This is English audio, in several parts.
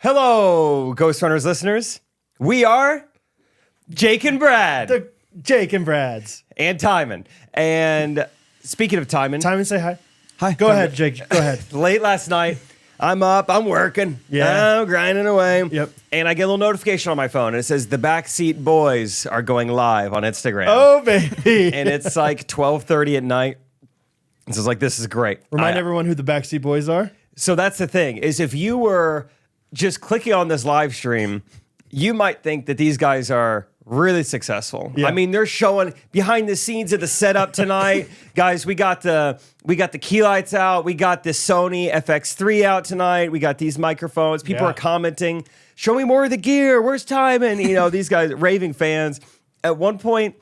Hello, Ghostrunners listeners. We are Jake and Brad. The Jake and Brads. And Timon. And speaking of Timon. Timon, say hi. Hi. Go ahead, Jake. Go ahead. Late last night, I'm up, I'm working. Yeah. I'm grinding away. Yep. And I get a little notification on my phone. And it says, the Backseat boys are going live on Instagram. Oh, baby. And it's like 12:30 at night. And so it's like, this is great. Remind everyone who the Backseat Boys are. So that's the thing, is if you were just clicking on this live stream, you might think that these guys are really successful. Yeah. I mean, they're showing behind the scenes of the setup tonight. Guys, we got the key lights out. We got the Sony FX3 out tonight. We got these microphones. People are commenting, show me more of the gear. Where's Timon? You know, these guys, raving fans. At one point,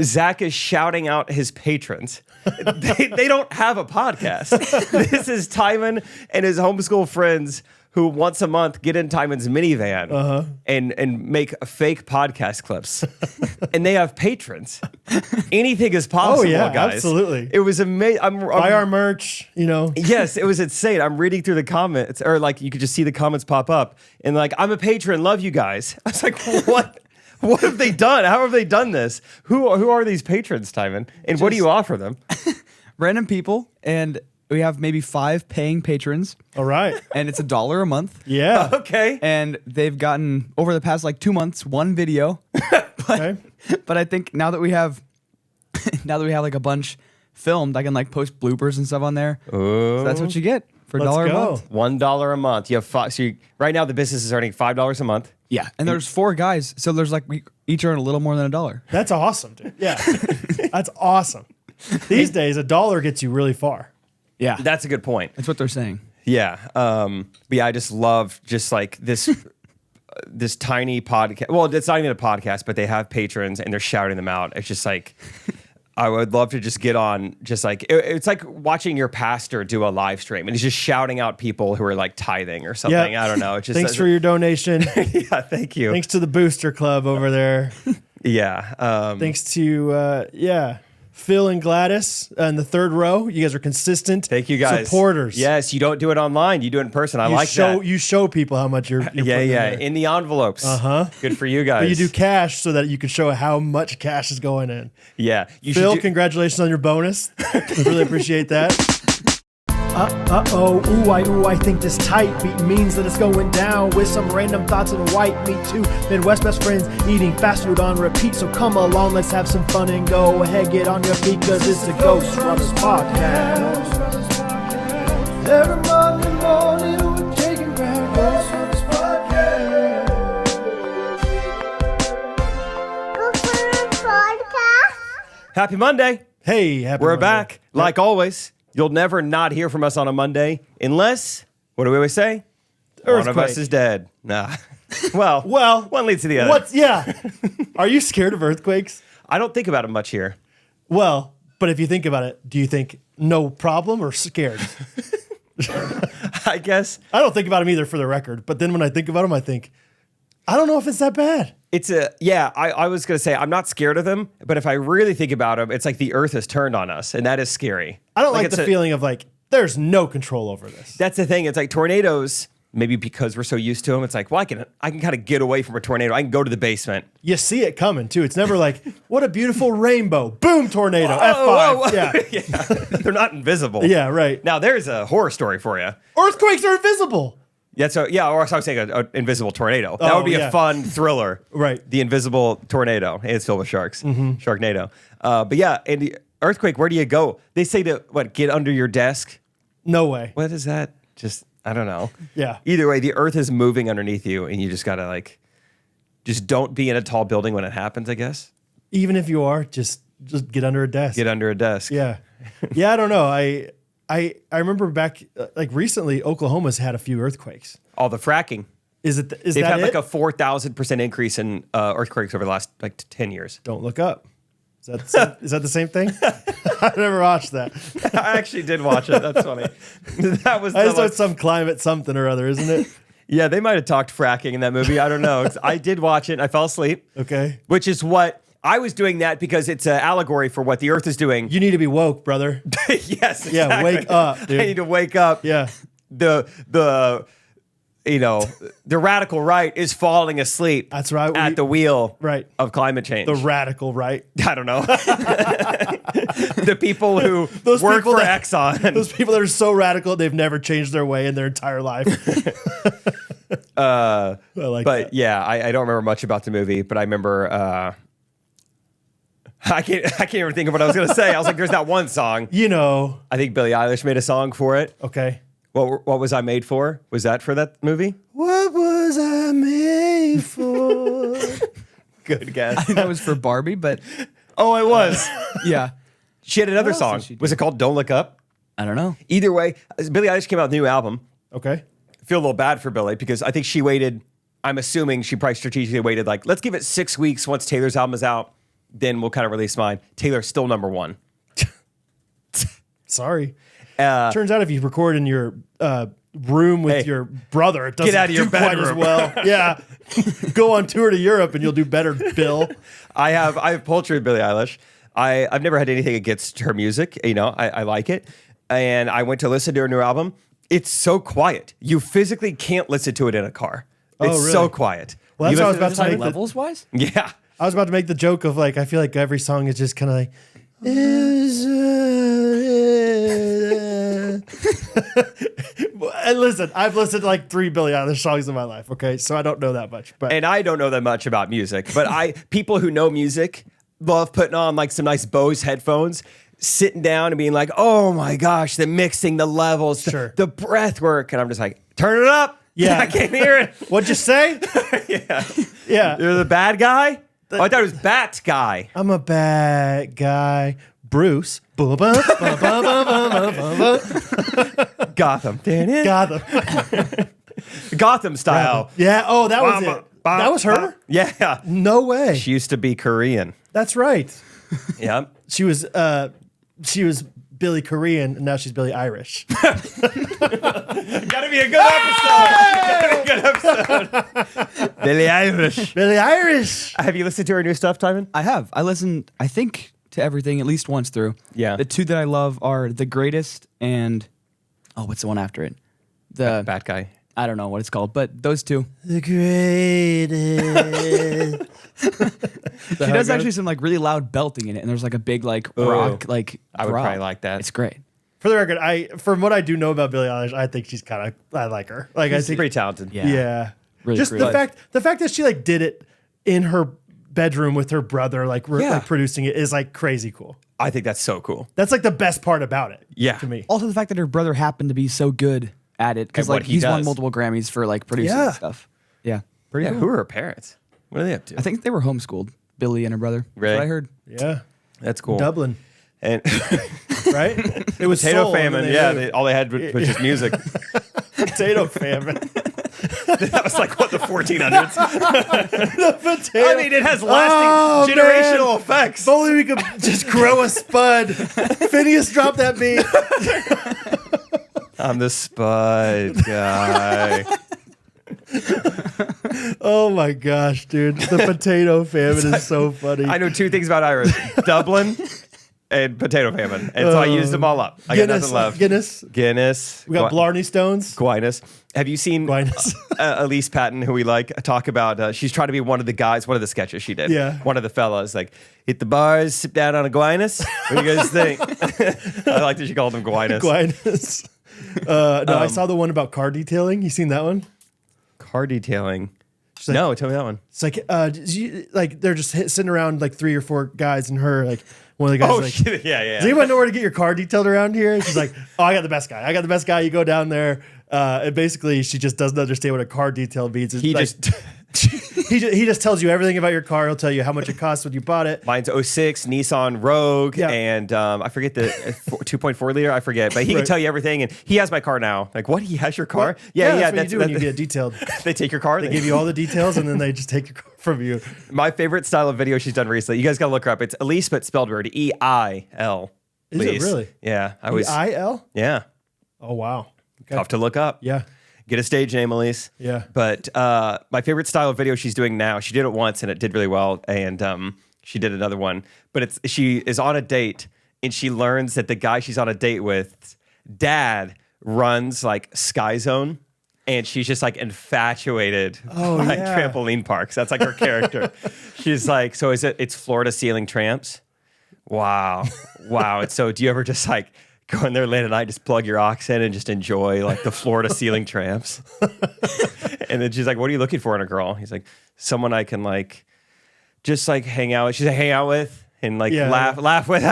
Zach is shouting out his patrons. They don't have a podcast. This is Timon and his homeschool friends who once a month get in Timon's minivan and make fake podcast clips. And they have patrons. Anything is possible, Oh, yeah, guys. absolutely. It was amazing. Buy our merch, you know. Yes, it was insane. I'm reading through the comments, or like you could just see the comments pop up. And like, I'm a patron, love you guys. I was like, what? What have they done? How have they done this? Who are these patrons, Timon? And what do you offer them? Random people, and we have maybe 5 paying patrons, All right. and it's $1 a month. Yeah. Okay. And they've gotten, over the past like 2 months, 1 video. Okay. But I think now that we have like a bunch filmed, I can like post bloopers and stuff on there. So that's what you get for Let's $1 a go. month. $1 a month. You have five. So right now the business is earning $5 a month. Yeah. And there's 4 guys, so there's like we each earn a little more than $1. That's awesome, dude. Yeah. That's awesome. These days, $1 gets you really far. Yeah. That's a good point. That's what they're saying. Yeah. But yeah, I just love just like this this tiny podcast. Well, it's not even a podcast, but they have patrons and they're shouting them out. It's just like I would love to just get on, just like it's like watching your pastor do a live stream and he's just shouting out people who are like tithing or something. Yeah. I don't know. It's just Thanks for your donation. yeah, thank you. Thanks to the Booster Club over there. Yeah. Thanks to Phil and Gladys in the third row. You guys are consistent. Thank you guys. Supporters. Yes, you don't do it online. You do it in person. I like that. You show people how much you're putting in there. In the envelopes. Good for you guys. But you do cash so that you can show how much cash is going in. Yeah. Phil, congratulations on your bonus. Really appreciate that. I think this tight beat means that it's going down with some random thoughts and white meat too. Midwest best friends eating fast food on repeat. So come along, let's have some fun and go ahead, get on your feet, cause it's the Ghostrunners podcast. Every Monday morning with Jake and Brad, Ghostrunners podcast. Happy Monday. Hey, happy We're Monday. back. Like always. You'll never not hear from us on a Monday unless, what do we always say? One of Earthquake. us is dead. Nah. Well, one leads to the other. Yeah. Are you scared of earthquakes? I don't think about it much here. Well, but if you think about it, do you think no problem or scared? I guess I don't think about them either, for the record. But then when I think about them, I think, I don't know if it's that bad. I was going to say, I'm not scared of them, but if I really think about them, it's like the earth has turned on us, and that is scary. I don't like it's the feeling of like, there's no control over this. That's the thing. It's like tornadoes, maybe because we're so used to them, it's like, well, I can kind of get away from a tornado. I can go to the basement. You see it coming, too. It's never like, what a beautiful rainbow. Boom, tornado. F5. Whoa. Yeah. Yeah. They're not invisible. Yeah, right. Now, there's a horror story for you. Earthquakes are invisible. Yeah, or I was saying an invisible tornado. That would be a fun thriller. Right. The invisible tornado. And it's filled with sharks. Sharknado. But yeah, and the earthquake, where do you go? They say to, get under your desk? No way. What is that? Just, I don't know. Yeah. Either way, the earth is moving underneath you, and you just got to, just don't be in a tall building when it happens, I guess. Even if you are, just get under a desk. Get under a desk. Yeah. Yeah, I don't know. I remember back, recently, Oklahoma's had a few earthquakes. All the fracking. They've They've had like a 4,000% increase in earthquakes over the last 10 years. Don't look up. Is that the same thing? I never watched that. I actually did watch it. That's funny. That was I just know it's some climate something or other, isn't it? Yeah, they might have talked fracking in that movie. I don't know. I did watch it and I fell asleep. Okay. Which is what I was doing that because it's an allegory for what the earth is doing. You need to be woke, brother. Yes, exactly. Yeah, wake up, dude. I need to wake up. Yeah. The you know, the radical right is falling asleep. That's right. At the wheel of climate change. The radical right. I don't know. The people who work for Exxon. Those people that are so radical, they've never changed their way in their entire life. I like that. Yeah, I don't remember much about the movie, but I remember I can't even think of what I was going to say. I was like, there's that one song. You know. I think Billie Eilish made a song for it. Okay. What was I made for? Was that for that movie? What was I made for? Good guess. I think that was for Barbie, but Oh, it was. yeah. She had another else song. did she do? Was it called Don't Look Up? I don't know. Either way, Billie Eilish came out with a new album. Okay. I feel a little bad for Billie because I think she waited. I'm assuming she probably strategically waited, like, let's give it 6 weeks once Taylor's album is out. Then we'll kind of release mine. Taylor's still number one. Sorry. Turns out if you record in your room with your brother, it doesn't Get out of your do quite as bedroom. well. Yeah. Go on tour to Europe and you'll do better, Bill. I have poultry with Billie Eilish. I've never had anything against her music. You know, I like it. And I went to listen to her new album. It's so quiet. You physically can't listen to it in a car. It's really? so quiet. Well, that's You what I was listen about to make. Levels wise? Yeah. I was about to make the joke of like, I feel like every song is just kind of like, and listen, I've listened to like 3 Billie Eilish songs in my life. Okay. So I don't know that much, but And I don't know that much about music, but people who know music love putting on like some nice Bose headphones, sitting down and being like, oh my gosh, the mixing, the levels, Sure. the breath work. And I'm just like, turn it up. Yeah. I can't hear it. what'd you say? Yeah. Yeah. You're the bad guy? Oh, I thought it was Bat Guy. I'm a bad guy. Bruce. Gotham. Gotham. Gotham style. Yeah. Oh, that was it. That was her? Yeah. No way. She used to be Korean. That's right. Yeah. She was Billy Korean and now she's Billy Irish. Gotta be a good episode. Gotta be a good episode. Billie Irish. Billy Irish. Have you listened to her new stuff, Timon? I have. I listened, I think, to everything at least once through. Yeah. The two that I love are The Greatest and, oh, what's the one after it? The Bat Guy. I don't know what it's called, but those two. The greatest. She does actually some like really loud belting in it, and there's like a big like rock like. I would throb. probably like that. It's great. For the record, from what I do know about Billie Eilish, I think she's I like her. Like I She's think pretty talented. Yeah. Really just great. the fact that she like did it in her bedroom with her brother, like producing it is like crazy cool. I think that's so cool. That's like the best part about it. Yeah. To me. Also, the fact that her brother happened to be so good at it because At what like he he's won does. multiple Grammys for like producing Yeah. and stuff. Yeah, pretty Yeah, cool. who are her parents? What are they up to? I think they were homeschooled, Billy and her brother. That's Right. what I heard. Yeah. That's cool. Dublin, And right? It was Potato soul, and Famine. then Yeah, moved. all they had was just music. Potato Famine. That was like what the 1400s. Potato. I mean, it has lasting generational effects. If only we could just grow a spud. Phineas, drop that beat. I'm the Spud guy. Oh my gosh, dude. The Potato Famine is so funny. I know 2 things about Irish: Dublin and Potato Famine, and so I used them all up. I got nothing left. Guinness. We got Blarney Stones. Guinness. Have you seen Guinness. Elise Patton, who we like, talk about? She's trying to be one of the guys, one of the sketches she did. Yeah. One of the fellas, like, hit the bars, sip down on a Guinness. What do you guys think? I like that she called him Guinness. Guinness. No, I saw the one about car detailing. You seen that one? Car detailing. like- No, tell me that one. It's like, they're just sitting around like 3 or 4 guys and her, like one of the guys Oh, like, shit. Yeah. does anyone know where to get your car detailed around here? And she's like, oh, I got the best guy. You go down there. And basically she just doesn't understand what a car detail means. It's He like, just... he just tells you everything about your car. He'll tell you how much it costs when you bought it. Mine's 06 Nissan Rogue, Yeah. and I forget the 2.4 liter. I forget, but he can Right. tell you everything. And he has my car now. Like, what? He has your car? That's what you do when you get detailed. They take your car. They give you all the details and then they just take your car from you. My favorite style of video she's done recently. You guys gotta look her up. It's Eilish, but spelled weird. EIL. Is it really? Yeah, I was. EIL? Yeah, Oh wow. Okay. tough to look up. Yeah. Get a stage name, Eilish. Yeah. But my favorite style of video she's doing now. She did it once and it did really well, and she did another one. But she is on a date and she learns that the guy she's on a date with, dad runs like Sky Zone. and she's just like infatuated Oh, by yeah. trampoline parks. That's like her character. She's like, so it's floor to ceiling tramps? Wow. Wow. And so do you ever just like go in there late at night, just plug your aux in and just enjoy like the floor to ceiling tramps? And then she's like, what are you looking for in a girl? He's like, someone I can like just like hang out with. She's like, hang out with and like laugh with.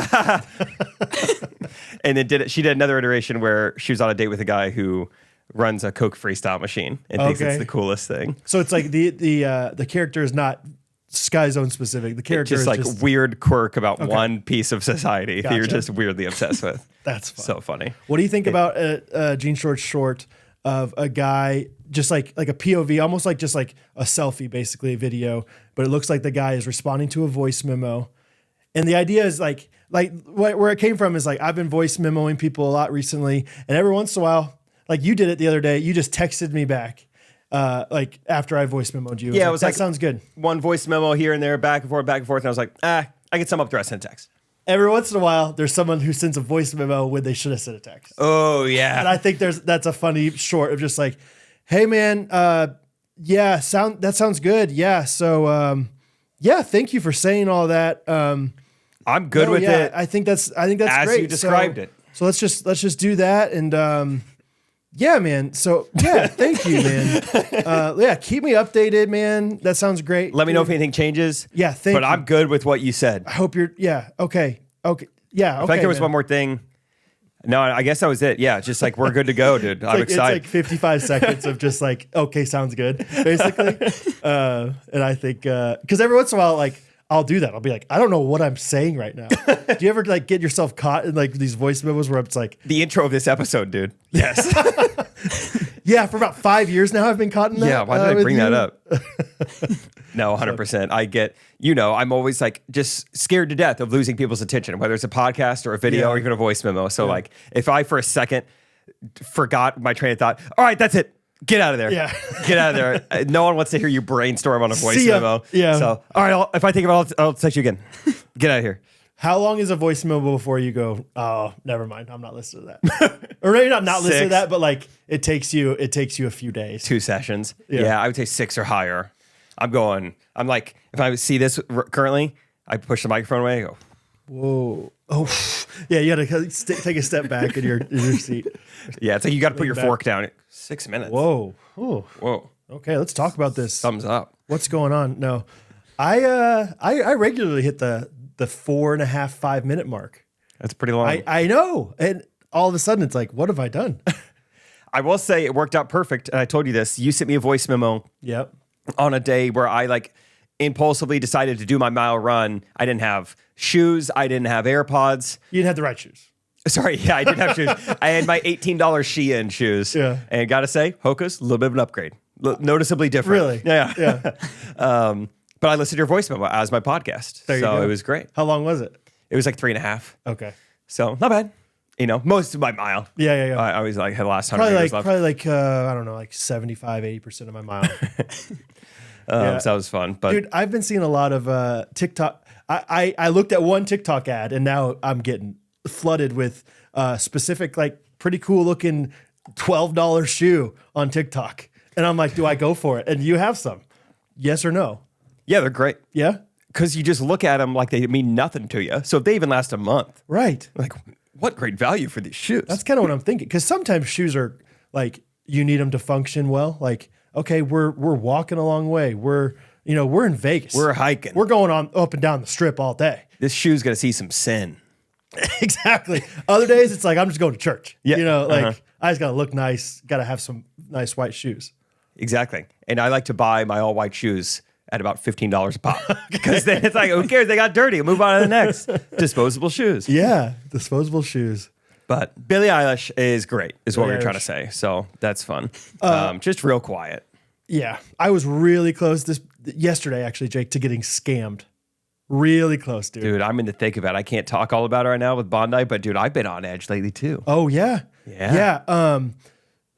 And then she did another iteration where she was on a date with a guy who runs a Coke freestyle machine and thinks it's the coolest thing. So it's like the character is not Sky Zone specific. The character It's just is like weird quirk about one piece of society that you're Gotcha. just weirdly obsessed with. That's fun. So funny. What do you think about Gene Short's short of a guy just like a POV, almost like just like a selfie, basically a video, but it looks like the guy is responding to a voice memo, and the idea is like where it came from is like I've been voice memoing people a lot recently, and every once in a while, like you did it the other day, you just texted me back. Like after I voice memoed you, Yeah, it was that like sounds good. One voice memo here and there, back and forth, and I was like, I get some up the rest in text. Every once in a while, there's someone who sends a voice memo when they should have sent a text. Oh yeah. And I think that's a funny short of just like, hey man, that sounds good. Yeah. So thank you for saying all that. I'm good with it. I think that's as great. you described it. So let's just do that. And yeah, man. So yeah, thank you, man. Keep me updated, man. That sounds great. Let me know if anything changes. Yeah, thank But you. I'm good with what you said. I hope you're okay. Yeah, I feel like there was one more thing. No, I guess that was it. Yeah, just like we're good to go, dude. I'm excited. It's like 55 seconds of just like, okay, sounds good, basically. And I think, because every once in a while, like, I'll do that. I'll be like, I don't know what I'm saying right now. Do you ever like get yourself caught in like these voice memos where it's like, The intro of this episode, dude. Yes. yeah, for about 5 years now, I've been caught in that. Yeah, why did I with bring you. that up? No, 100%. I get, I'm always like just scared to death of losing people's attention, whether it's a podcast or a video or even a voice memo. So like if I for a second forgot my train of thought, all right, that's it. Get out of there. Yeah. Get out of there. No one wants to hear you brainstorm on a voice See ya. memo. Yeah. So, all right, if I think about it, I'll text you again. Get out of here. How long is a voice memo before you go, oh, never mind, I'm not listening to that? Or maybe not listening to 6. that, but like it takes you a few days. 2 sessions. Yeah. Yeah, I would say 6 or higher. I'm like, if I see this currently, I push the microphone away and go, Whoa. Oh, yeah, you got to take a step back in your seat. yeah, it's like you got to put your back. fork down. 6 minutes. Whoa. Oh. Whoa. Okay, let's talk about this. Thumbs up. What's going on? No, I regularly hit the 4.5, 5 minute mark. That's pretty long. I know, and all of a sudden it's like, what have I done? I will say it worked out perfect. And I told you this. You sent me a voice memo Yep. on a day where I like impulsively decided to do my mile run. I didn't have shoes. I didn't have AirPods. You didn't have the right shoes. Sorry, yeah, I didn't have shoes. I had my $18 Shein shoes. Yeah. And gotta say, Hoka's a little bit of an upgrade. Noticeably different. Really? Yeah. Yeah. But I listened to your voice memo as my podcast. There you so go. it was great. How long was it? It was like 3.5. Okay. So not bad. Most of my mile. Yeah. I was like, had the last 100 meters left. Probably like I don't know, like 75, 80% of my mile. So that was fun. But Dude, I've been seeing a lot of TikTok. I looked at one TikTok ad and now I'm getting flooded with specific, like pretty cool looking $12 shoe on TikTok. And I'm like, do I go for it? And you have some. Yes or no? yeah, they're great. Yeah? Because you just look at them like they mean nothing to you. So if they even last a month, Right. like, what great value for these shoes. That's kind of what I'm thinking. Because sometimes shoes are like, you need them to function well. Like, okay, we're walking a long way. We're in Vegas. We're hiking. We're going on up and down the strip all day. This shoe's going to see some sin. Exactly. Other days, it's like, I'm just going to church. Yeah. I just got to look nice. Got to have some nice white shoes. Exactly. And I like to buy my all white shoes at about $15 a pop. Because then it's like, who cares? They got dirty. Move on to the next. Disposable shoes. Yeah. Disposable shoes. But Billie Eilish is great, is what Billie we were trying to Eilish. say. So that's fun. Just real quiet. Yeah. I was really close yesterday, actually, Jake, to getting scammed. Really close, dude. Dude, I'm in the thick of it. I can't talk all about it right now with Bondi, but dude, I've been on edge lately too. Oh, yeah. Yeah. Yeah.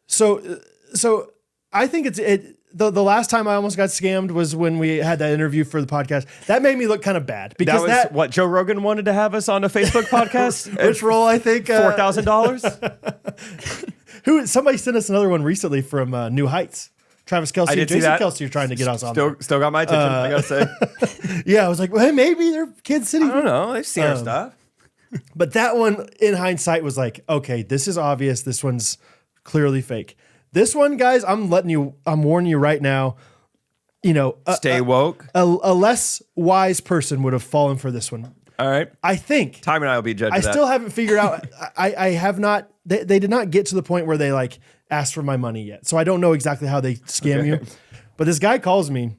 So I think the last time I almost got scammed was when we had that interview for the podcast. That made me look kind of bad because That was what Joe Rogan wanted to have us on a Facebook podcast. which role I think $4,000. Somebody sent us another one recently from New Heights. Travis Kelce and Jason Kelce are trying to get us on there. Still got my attention, I gotta say. Yeah, I was like, well, hey, maybe they're Kansas City. I don't know. They've seen our stuff. But that one, in hindsight, was like, okay, this is obvious. This one's clearly fake. This one, guys, I'm warning you right now. You know, Stay woke. A less wise person would have fallen for this one. All right. I think. Time and I will be judged. I still haven't figured out. I have not. They did not get to the point where they like asked for my money yet. So I don't know exactly how they scam you. But this guy calls me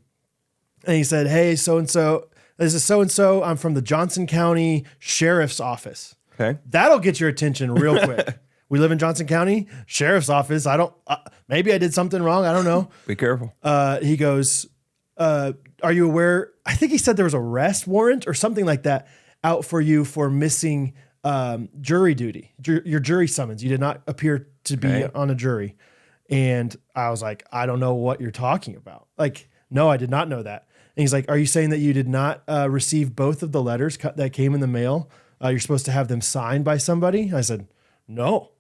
and he said, hey, so-and-so, this is so-and-so. I'm from the Johnson County Sheriff's Office. Okay. That'll get your attention real quick. We live in Johnson County Sheriff's Office. Maybe I did something wrong. I don't know. Be careful. He goes, are you aware? I think he said there was an arrest warrant or something like that out for you for missing jury duty, your jury summons. You did not appear to be on a jury. And I was like, I don't know what you're talking about. Like, no, I did not know that. And he's like, are you saying that you did not receive both of the letters that came in the mail? You're supposed to have them signed by somebody? I said, no.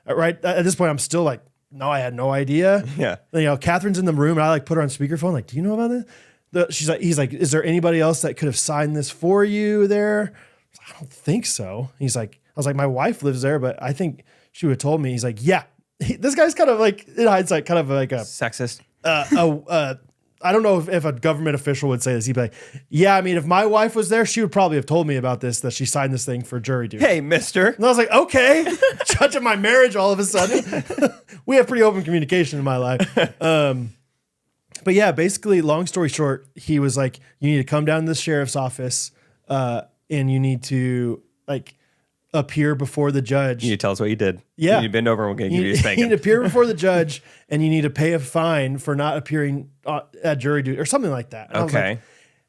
Right at this point, I'm still like, no, I had no idea. Yeah. You know, Catherine's in the room and I like put her on speakerphone. Like, do you know about this? He's like, is there anybody else that could have signed this for you there? I don't think so. I was like, my wife lives there, but I think she would have told me. He's like, yeah. This guy's kind of like, in hindsight, kind of like a sexist. I don't know if a government official would say this. He'd be like, yeah, I mean, if my wife was there, she would probably have told me about this, that she signed this thing for jury duty. Hey, mister. And I was like, okay, judging my marriage all of a sudden. We have pretty open communication in my life. But yeah, basically, long story short, he was like, you need to come down to the sheriff's office and you need to like appear before the judge. You need to tell us what you did. Yeah. You need to bend over and we're going to give you a spanking. You need to appear before the judge and you need to pay a fine for not appearing at jury duty or something like that. And Okay. like,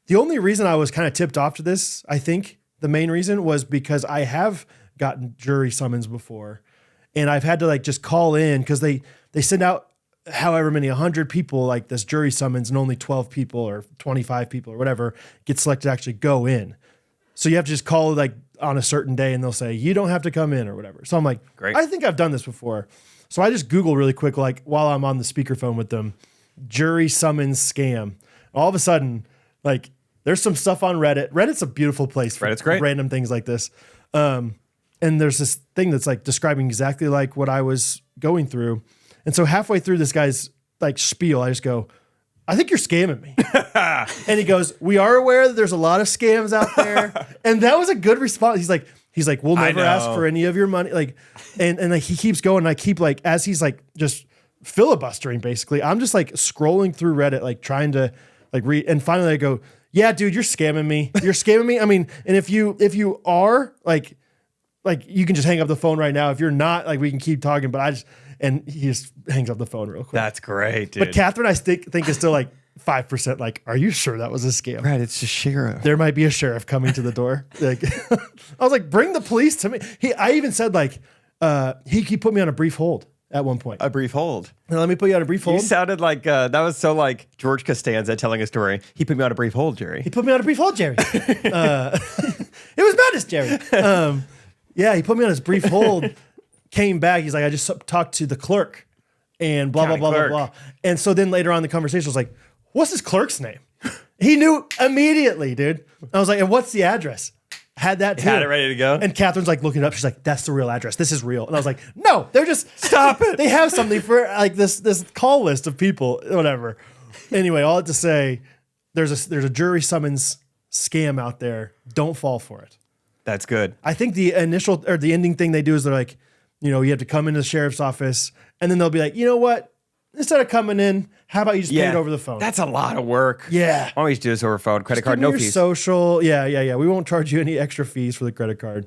the only reason I was kind of tipped off to this, I think the main reason was because I have gotten jury summons before and I've had to like just call in because they send out however many 100 people like this jury summons and only 12 people or 25 people or whatever get selected to actually go in. So you have to just call like on a certain day and they'll say, you don't have to come in or whatever. So I'm like, great. I think I've done this before. So I just Google really quick, like while I'm on the speakerphone with them, jury summons scam. All of a sudden, like there's some stuff on Reddit. Reddit's a beautiful place for Reddit's great. Random things like this. And there's this thing that's like describing exactly like what I was going through. And so halfway through this guy's like spiel, I just go, I think you're scamming me. And he goes, we are aware that there's a lot of scams out there. And that was a good response. He's like, we'll never ask for any of your money. Like, and like he keeps going. And I keep like, as he's like just filibustering, basically, I'm just like scrolling through Reddit, like trying to like read. And finally I go, yeah, dude, you're scamming me. You're scamming me. I mean, and if you are like you can just hang up the phone right now. If you're not, like we can keep talking, but and he just hangs up the phone real quick. That's great, dude. But Catherine, I think is still like 5%. Like, are you sure that was a scam? Right, it's a sheriff. There might be a sheriff coming to the door. Like, I was like, bring the police to me. I even said like, he put me on a brief hold at one point. A brief hold. Now, let me put you on a brief hold. You sounded like that was so like George Costanza telling a story. He put me on a brief hold, Jerry. He put me on a brief hold, Jerry. It was madness, Jerry. Yeah, he put me on his brief hold. Came back. He's like, I just talked to the clerk and blah, County blah, blah, clerk. blah, blah. And so then later on in the conversation was like, what's this clerk's name? He knew immediately, dude. I was like, and what's the address? Had that too. Had it ready to go. And Catherine's like looking it up. She's like, that's the real address. This is real. And I was like, no, they're just Stop it. They have something for like this call list of people, whatever. Anyway, all I had to say, there's a jury summons scam out there. Don't fall for it. That's good. I think the initial or the ending thing they do is they're like, you know, you have to come into the sheriff's office and then they'll be like, you know what? Instead of coming in, how about you just pay it over the phone? That's a lot of work. Yeah. Why don't we just do this over phone? Credit Just card, give me no your fees. social. Yeah. We won't charge you any extra fees for the credit card.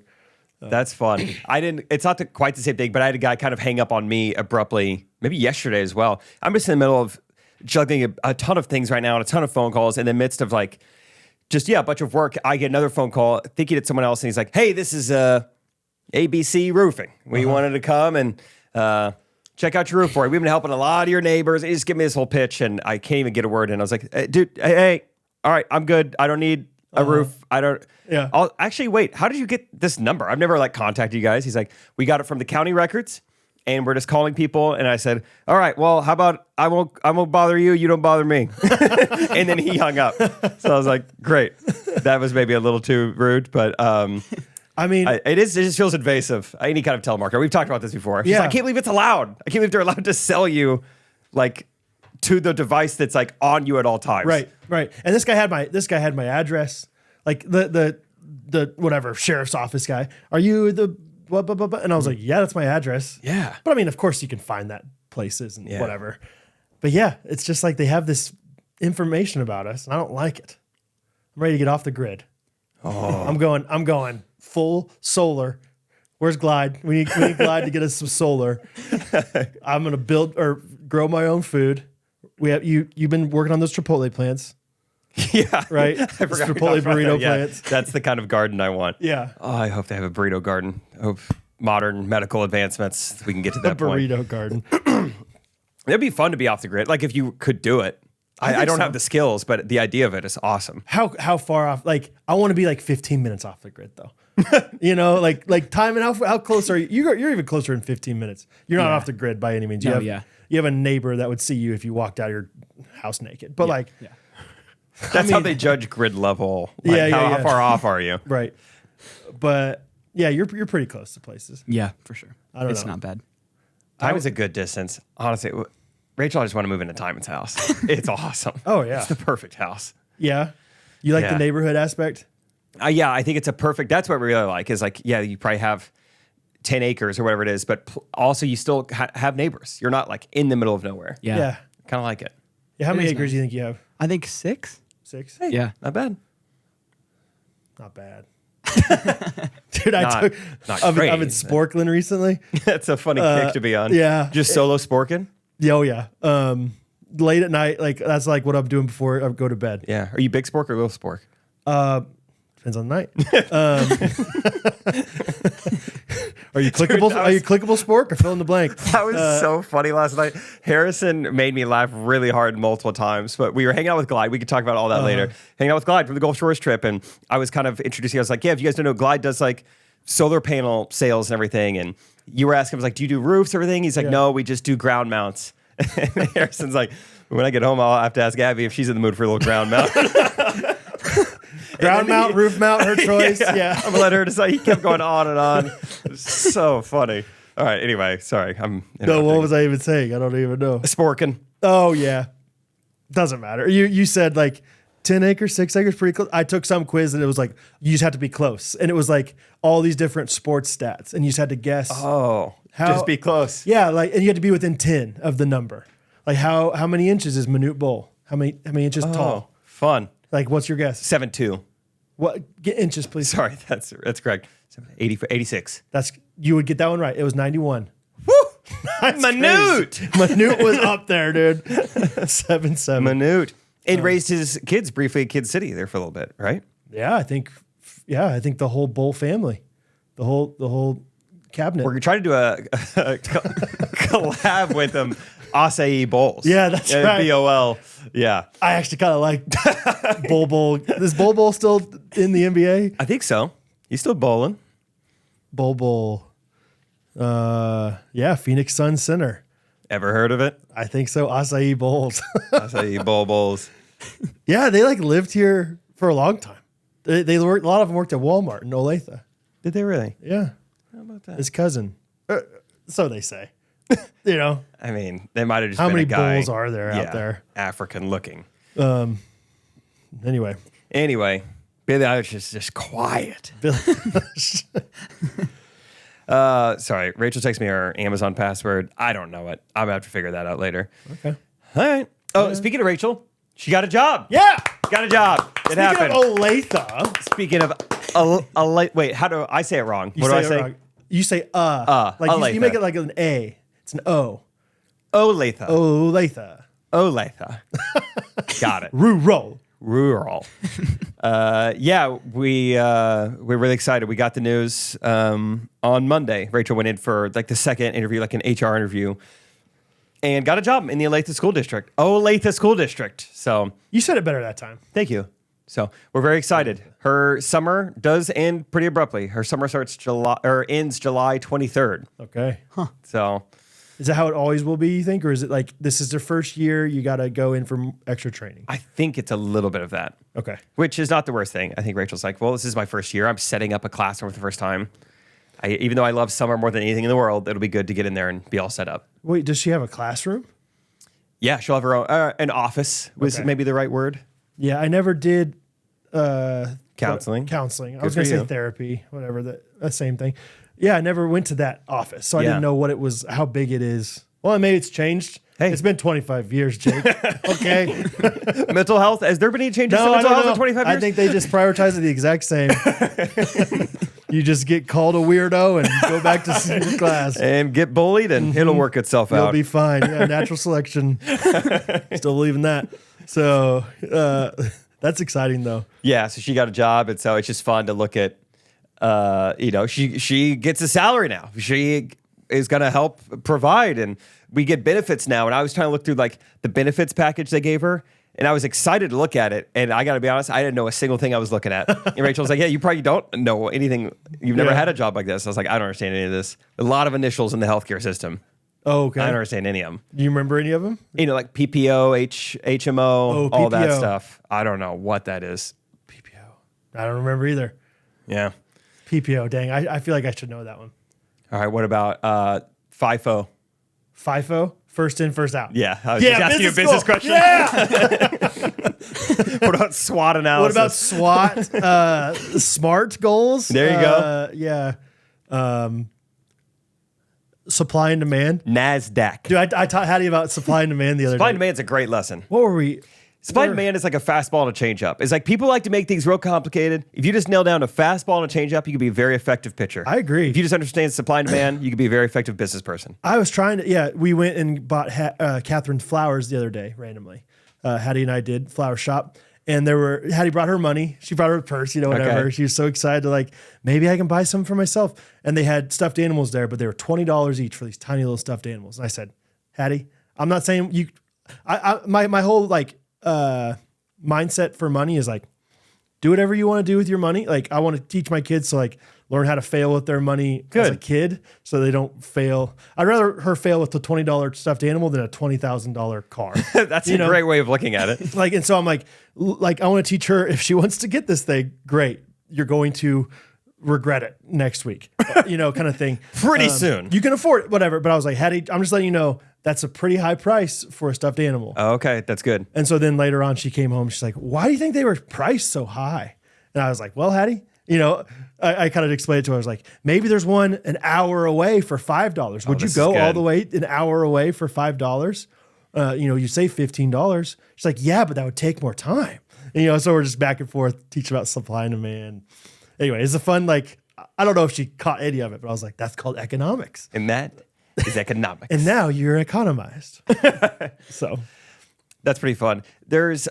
That's fun. It's not quite the same thing, but I had a guy kind of hang up on me abruptly, maybe yesterday as well. I'm just in the middle of juggling a ton of things right now and a ton of phone calls in the midst of like, a bunch of work. I get another phone call thinking it's someone else. And he's like, hey, this is ABC Roofing. We wanted to come and check out your roof for you. We've been helping a lot of your neighbors. He just give me this whole pitch and I can't even get a word in. I was like, hey, dude, hey, all right, I'm good. I don't need a roof. I don't. Yeah. Actually, wait, how did you get this number? I've never like contacted you guys. He's like, we got it from the county records and we're just calling people. And I said, all right, well, how about I won't bother you. You don't bother me. And then he hung up. So I was like, great. That was maybe a little too rude, but I mean, it just feels invasive. Any kind of telemarketer. We've talked about this before. Yeah. I can't believe it's allowed. I can't believe they're allowed to sell you like to the device that's like on you at all times. right. And this guy had my address, like the whatever sheriff's office guy. Are you the blah, blah, blah, blah? And I was like, yeah, that's my address. Yeah. But I mean, of course you can find that places and Yeah. whatever. But yeah, it's just like they have this information about us, and I don't like it. I'm ready to get off the grid. Oh. I'm going full solar. Where's Glide? We need Glide to get us some solar. I'm gonna build or grow my own food. We have you've been working on those Chipotle plants. Yeah. Right? I forgot we Chipotle talked about burrito that. Yeah. plants. That's the kind of garden I want. Yeah. Oh, I hope they have a burrito garden. I hope modern medical advancements, we can get to that point. Burrito garden. It'd be fun to be off the grid. Like if you could do it. I don't so. have the skills, but the idea of it is awesome. How far off? Like I want to be like 15 minutes off the grid though. You know, like time and how close are you? You're even closer in 15 minutes. You're not off the grid by any means. You have a neighbor that would see you if you walked out of your house naked. But That's how they judge grid level. Like how far off are you? Right. But yeah, you're pretty close to places. Yeah, for sure. I don't It's know. not bad. Time is a good distance. Honestly, Rachel, I just want to move into Timon's house. It's awesome. Oh, yeah. It's the perfect house. Yeah. You like Yeah. the neighborhood aspect? Yeah, I think it's a perfect, that's what we really like is like, yeah, you probably have 10 acres or whatever it is, but also you still have neighbors. You're not like in the middle of nowhere. Yeah. Yeah. Kind of like it. How many is acres nice. do you think you have? I think 6. 6? Yeah. Not bad. Not bad. Dude, Not I'm great, in but- Sporkland recently. That's a funny kick to be on. yeah. Just solo sporking? Yeah, oh yeah. Late at night, like that's like what I'm doing before I go to bed. Yeah. Are you big spork or little spork? Depends on the night. Are you clickable? Dude, Are you clickable spork or fill in the blank? That was so funny last night. Harrison made me laugh really hard multiple times, but we were hanging out with Glide. We could talk about all that later. Hanging out with Glide from the Ghostrunners trip, and I was kind of introducing. I was like, "Yeah, if you guys don't know, Glide does like solar panel sales and everything." And you were asking, I was like, "Do you do roofs, everything?" He's like, Yeah. "No, we just do ground mounts." And Harrison's like, "When I get home, I'll have to ask Abby if she's in the mood for a little ground mount." Ground mount, roof mount, her choice. Yeah. I'm gonna let her decide. He kept going on and on. It was so funny. All right. Anyway, sorry. I'm No, what was I even saying? I don't even know. sporking. Oh yeah. Doesn't matter. You said like 10 acres, 6 acres, pretty close. I took some quiz and it was like you just have to be close, and it was like all these different sports stats, and you just had to guess. Oh, How- just be close. Yeah, like, and you had to be within 10 of the number. Like how many inches is Minute Bowl? How many inches tall? Fun. Like, what's your guess? 7'2". What? Get inches, please. Sorry, that's correct. 86. You would get that one right. It was 91. Woo! Minute. Minute was up there, dude. 7'7". Minute. And raised his kids briefly at Kid City there for a little bit, right? Yeah, I think the whole Bowl family, the whole cabinet. We're trying to do a collab with them. Acai Bowls. Yeah, that's right. BOL. Yeah. I actually kind of like Bowl. Is Bowl still in the NBA? I think so. He's still bowling. Bowl. Yeah, Phoenix Sun Center. Ever heard of it? I think so. Acai Bowls. Acai Bowls. Yeah, they like lived here for a long time. They worked. A lot of them worked at Walmart in Olathe. Did they really? Yeah, How about that? his cousin. So they say. You know, I mean, they might have just how been many a guy. bowls are there out there? African looking. Anyway, Anyway, Billie Eilish is just quiet. Billy. Sorry, Rachel texted me her Amazon password. I don't know it. I'm gonna have to figure that out later. Okay. All right. Oh, speaking of Rachel, she got a job. Yeah. Got a job. It happened. Speaking of Olathe, Speaking of wait, how do I say it wrong? you What do I say it say? wrong. You say like Olathe. you make it like an A. It's an O. Olathe. Olathe. Olathe. Got it. Rural. Rural. Yeah, we're really excited. We got the news on Monday. Rachel went in for like the second interview, like an HR interview, and got a job in the Olathe School District. Olathe School District. So You said it better that time. thank you. So we're very excited. Her summer does end pretty abruptly. Her summer starts ends July 23rd. Okay. So Is that how it always will be, you think? Or is it like this is their first year, you got to go in for extra training? I think it's a little bit of that. Okay. Which is not the worst thing. I think Rachel's like, well, this is my first year. I'm setting up a classroom for the first time. Even though I love summer more than anything in the world, it'll be good to get in there and be all set up. Wait, does she have a classroom? Yeah, she'll have her own, an office was Okay. maybe the right word. Yeah, I never did Counseling. Counseling. I Good was going for to say you. therapy, whatever, the same thing. Yeah, I never went to that office, so I Yeah. didn't know what it was, how big it is. Well, maybe it's changed. Hey. It's been 25 years, Jake. Okay. Mental health. Has there been any changes to No, I mental don't health know. in 25 years? I think they just prioritize it the exact same. You just get called a weirdo and go back to senior class. And get bullied and it'll work itself You'll out. be fine. Yeah, natural selection. Still believe in that. So that's exciting, though. Yeah, so she got a job, and so it's just fun to look at. She gets a salary now. She is going to help provide, and we get benefits now. And I was trying to look through like the benefits package they gave her, and I was excited to look at it. And I got to be honest, I didn't know a single thing I was looking at. And Rachel was like, "Yeah, you probably don't know anything. You've never Yeah. had a job like this." I was like, "I don't understand any of this. A lot of initials in the healthcare system. Oh, okay. I don't understand any of them. Do you remember any of them? Like PPO, HMO, Oh, all that PPO. stuff. I don't know what that is. PPO. I don't remember either. Yeah. PPO. Dang, I feel like I should know that one. All right. What about FIFO? FIFO. First in, first out. Yeah. I was just asking you a business school. question. Yeah. What about SWOT What analysis? about SWOT? SMART goals. There you go. Yeah. Supply and demand. NASDAQ. Dude, I taught Hattie about supply and demand the other Supply day. and demand's a great lesson. What were we? Supply and demand is like a fastball and a changeup. It's like people like to make things real complicated. If you just nail down a fastball and a changeup, you can be a very effective pitcher. I agree. If you just understand supply and demand, you can be a very effective business person. I was trying to, yeah, we went and bought Catherine's flowers the other day randomly. Hattie and I did flower shop, and Hattie brought her money. She brought her purse, whatever. Okay. She was so excited to like, maybe I can buy some for myself. And they had stuffed animals there, but they were $20 each for these tiny little stuffed animals. And I said, Hattie, I'm not saying you, my whole like mindset for money is like, do whatever you want to do with your money. Like I want to teach my kids to like learn how to fail with their money as a Good. kid so they don't fail. I'd rather her fail with the $20 stuffed animal than a $20,000 car. That's a great way of looking at it. Like, and so I'm like I want to teach her if she wants to get this thing, great. You're going to regret it next week, kind of thing. Pretty soon. You can afford it, whatever. But I was like, Hattie, I'm just letting you know that's a pretty high price for a stuffed animal. Oh, okay, that's good. And so then later on, she came home. She's like, why do you think they were priced so high? And I was like, well, Hattie, I kind of explained it to her. I was like, maybe there's one an hour away for $5. Would you this go is all good. the way an hour away for $5? You save $15. She's like, yeah, but that would take more time. And, so we're just back and forth teaching about supply and demand. Anyway, it's a fun, like, I don't know if she caught any of it, but I was like, that's called economics. And that is economics. And now you're economized. So That's pretty fun. There's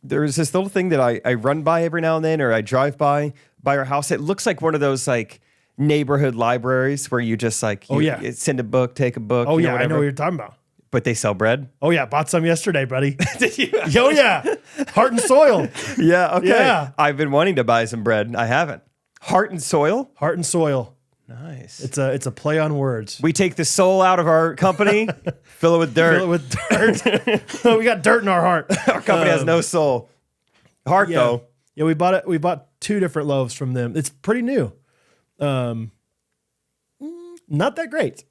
this little thing that I run by every now and then, or I drive by our house. It looks like one of those like neighborhood libraries where you just like, you send a book, take a book. Oh, yeah, I whatever. know what you're talking about. But they sell bread. Oh, yeah, bought some yesterday, buddy. Did you? Oh, yeah. Heart and soil. Yeah. Okay. Yeah. I've been wanting to buy some bread. I haven't. Heart and soil. Heart and soil. Nice. It's a play on words. We take the soul out of our company, fill it with dirt. Fill it with dirt. We got dirt in our heart. Our company has no soul. Heart Yeah. though. Yeah, we bought it. We bought 2 different loaves from them. It's pretty new. Not that great.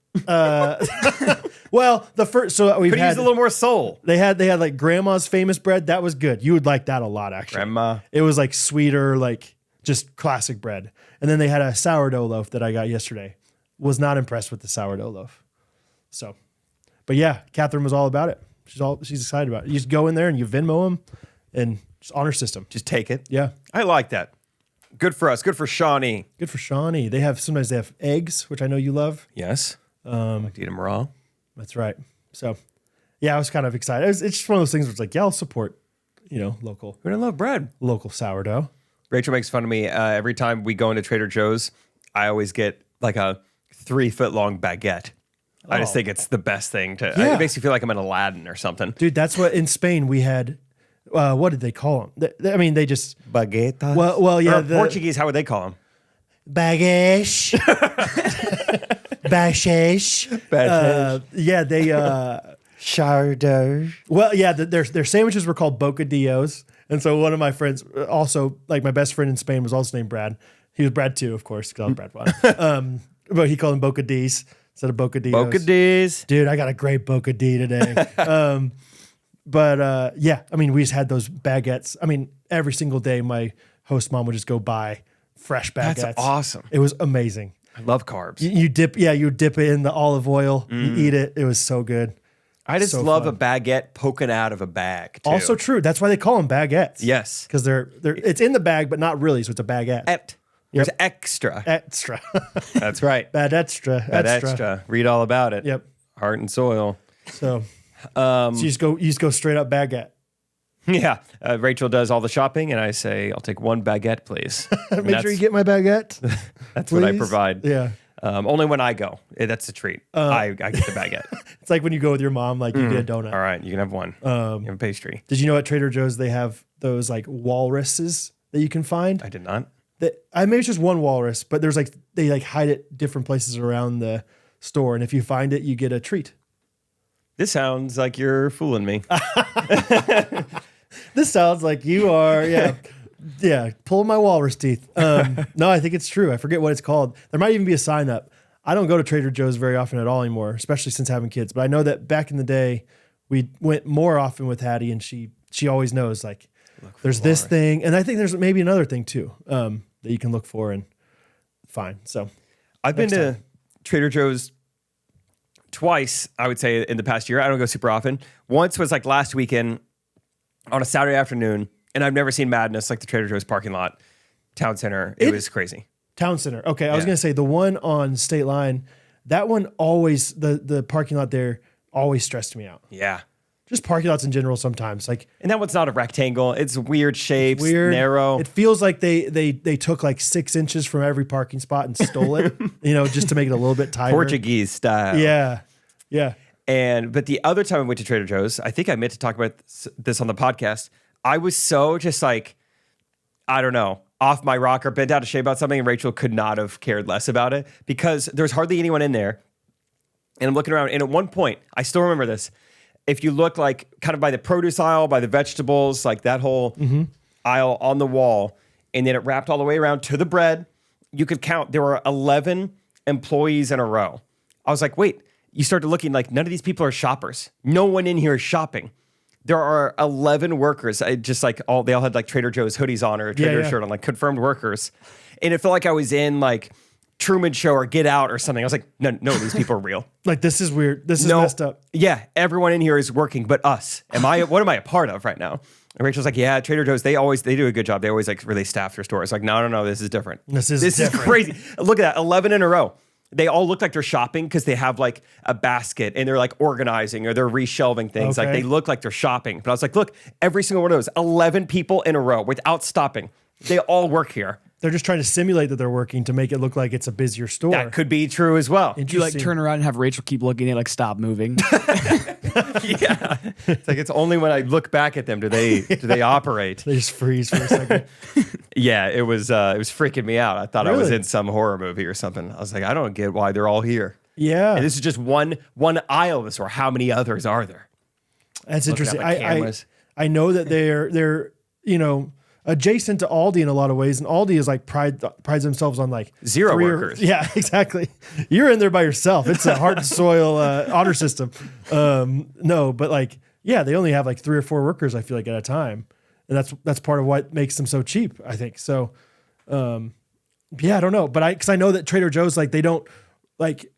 Well, the first, so we've Could had use a little more soul. they had like grandma's famous bread. That was good. You would like that a lot, actually. Grandma. It was like sweeter, like just classic bread. And then they had a sourdough loaf that I got yesterday. Was not impressed with the sourdough loaf. So, but yeah, Catherine was all about it. She's excited about it. You just go in there and you Venmo them and just honor system. Just take it. Yeah. I like that. Good for us. Good for Shawnee. Good for Shawnee. Sometimes they have eggs, which I know you love. Yes. I like to eat them raw. That's right. So yeah, I was kind of excited. It's just one of those things where it's like, yeah, I'll support, local We're gonna love bread. sourdough. Rachel makes fun of me every time we go into Trader Joe's. I always get like a 3-foot long baguette. I just think it's the best thing to. Yeah. It makes me feel like I'm in Aladdin or something. Dude, that's what in Spain we had what did they call them? I mean, they just Baguetas. well, yeah. Or Portuguese, how would they call them? Baguette. Baguette. Yeah, they. Chardonnay. Well, yeah, their sandwiches were called bocadillos, and so one of my friends, also like my best friend in Spain, was also named Brad. He was Brad too, of course, because I was Brad one. But he called them bocadillos instead of bocadillos. Bocadillos. Dude, I got a great bocadillo today. But yeah, I mean, we just had those baguettes. I mean, every single day, my host mom would just go buy fresh baguettes. That's awesome. It was amazing. I love carbs. You dip it in the olive oil. You eat it. It was so good. I just so love fun. a baguette poking out of a bag, too. Also true. That's why they call them baguettes. Yes. Because it's in the bag, but not really. So it's a baguette. There's extra. Extra. That's right. Bad extra. Bad extra. Read all about it. Yep. Heart and soil. So, so you just go straight up baguette. Yeah. Rachel does all the shopping, and I say, I'll take one baguette, please. Make sure you get my baguette. That's what I provide. Yeah. Only when I go. That's a treat. I get the baguette. It's like when you go with your mom, like you get a donut. All right, you can have one. You have a pastry. Did you know at Trader Joe's they have those like walruses that you can find? I did not. Maybe it's just one walrus, but there's like they like hide it different places around the store, and if you find it, you get a treat. This sounds like you're fooling me. This sounds like you are, yeah, pulling my walrus teeth. No, I think it's true. I forget what it's called. There might even be a sign up. I don't go to Trader Joe's very often at all anymore, especially since having kids. But I know that back in the day, we went more often with Hattie, and she always knows like there's this thing, and I think there's maybe another thing too that you can look for and find. So I've been to Trader Joe's twice, I would say, in the past year. I don't go super often. Once was like last weekend on a Saturday afternoon, and I've never seen madness like the Trader Joe's parking lot, Town Center. It was crazy. Town Center. Okay, I was gonna say the one on State Line. That one always the parking lot there always stressed me out. Yeah. Just parking lots in general sometimes. Like, and that one's not a rectangle. It's weird shapes, weird, narrow. It feels like they took like 6 inches from every parking spot and stole it, just to make it a little bit tighter. Portuguese style. Yeah. Yeah. But the other time I went to Trader Joe's, I think I meant to talk about this on the podcast. I was so just like, I don't know, off my rocker, bent out of shape about something, and Rachel could not have cared less about it because there's hardly anyone in there. And I'm looking around, and at one point, I still remember this. If you look like kind of by the produce aisle, by the vegetables, like that whole aisle on the wall, and then it wrapped all the way around to the bread, you could count. There were 11 employees in a row. I was like, wait, you started looking like none of these people are shoppers. No one in here is shopping. There are 11 workers. They all had like Trader Joe's hoodies on or a Trader shirt on, like confirmed workers. And it felt like I was in like Truman Show or Get Out or something. I was like, no, these people are real. Like, this is weird. This is messed up. Yeah, everyone in here is working, but us. What am I a part of right now? And Rachel's like, yeah, Trader Joe's, they do a good job. They always like really staff their stores. Like, no, this is different. This is crazy. Look at that, 11 in a row. They all look like they're shopping because they have like a basket and they're like organizing or they're reshelving things. Okay. Like they look like they're shopping. But I was like, look, every single one of those, 11 people in a row without stopping. They all work here. They're just trying to simulate that they're working to make it look like it's a busier store. That could be true as well. Did you like turn around and have Rachel keep looking at it, like stop moving? Yeah. It's like it's only when I look back at them do they operate. They just freeze for a second. Yeah, it was freaking me out. I thought I was in some horror movie or something. I was like, I don't get why they're all here. Yeah. And this is just one aisle of the store. How many others are there? That's interesting. I know that they're adjacent to Aldi in a lot of ways, and Aldi is like prides themselves on like zero workers. Yeah, exactly. You're in there by yourself. It's a heart and soil honor system. No, but like, yeah, they only have like 3 or 4 workers, I feel like, at a time, and that's part of what makes them so cheap, I think. So, yeah, I don't know, but because I know that Trader Joe's, like, they don't like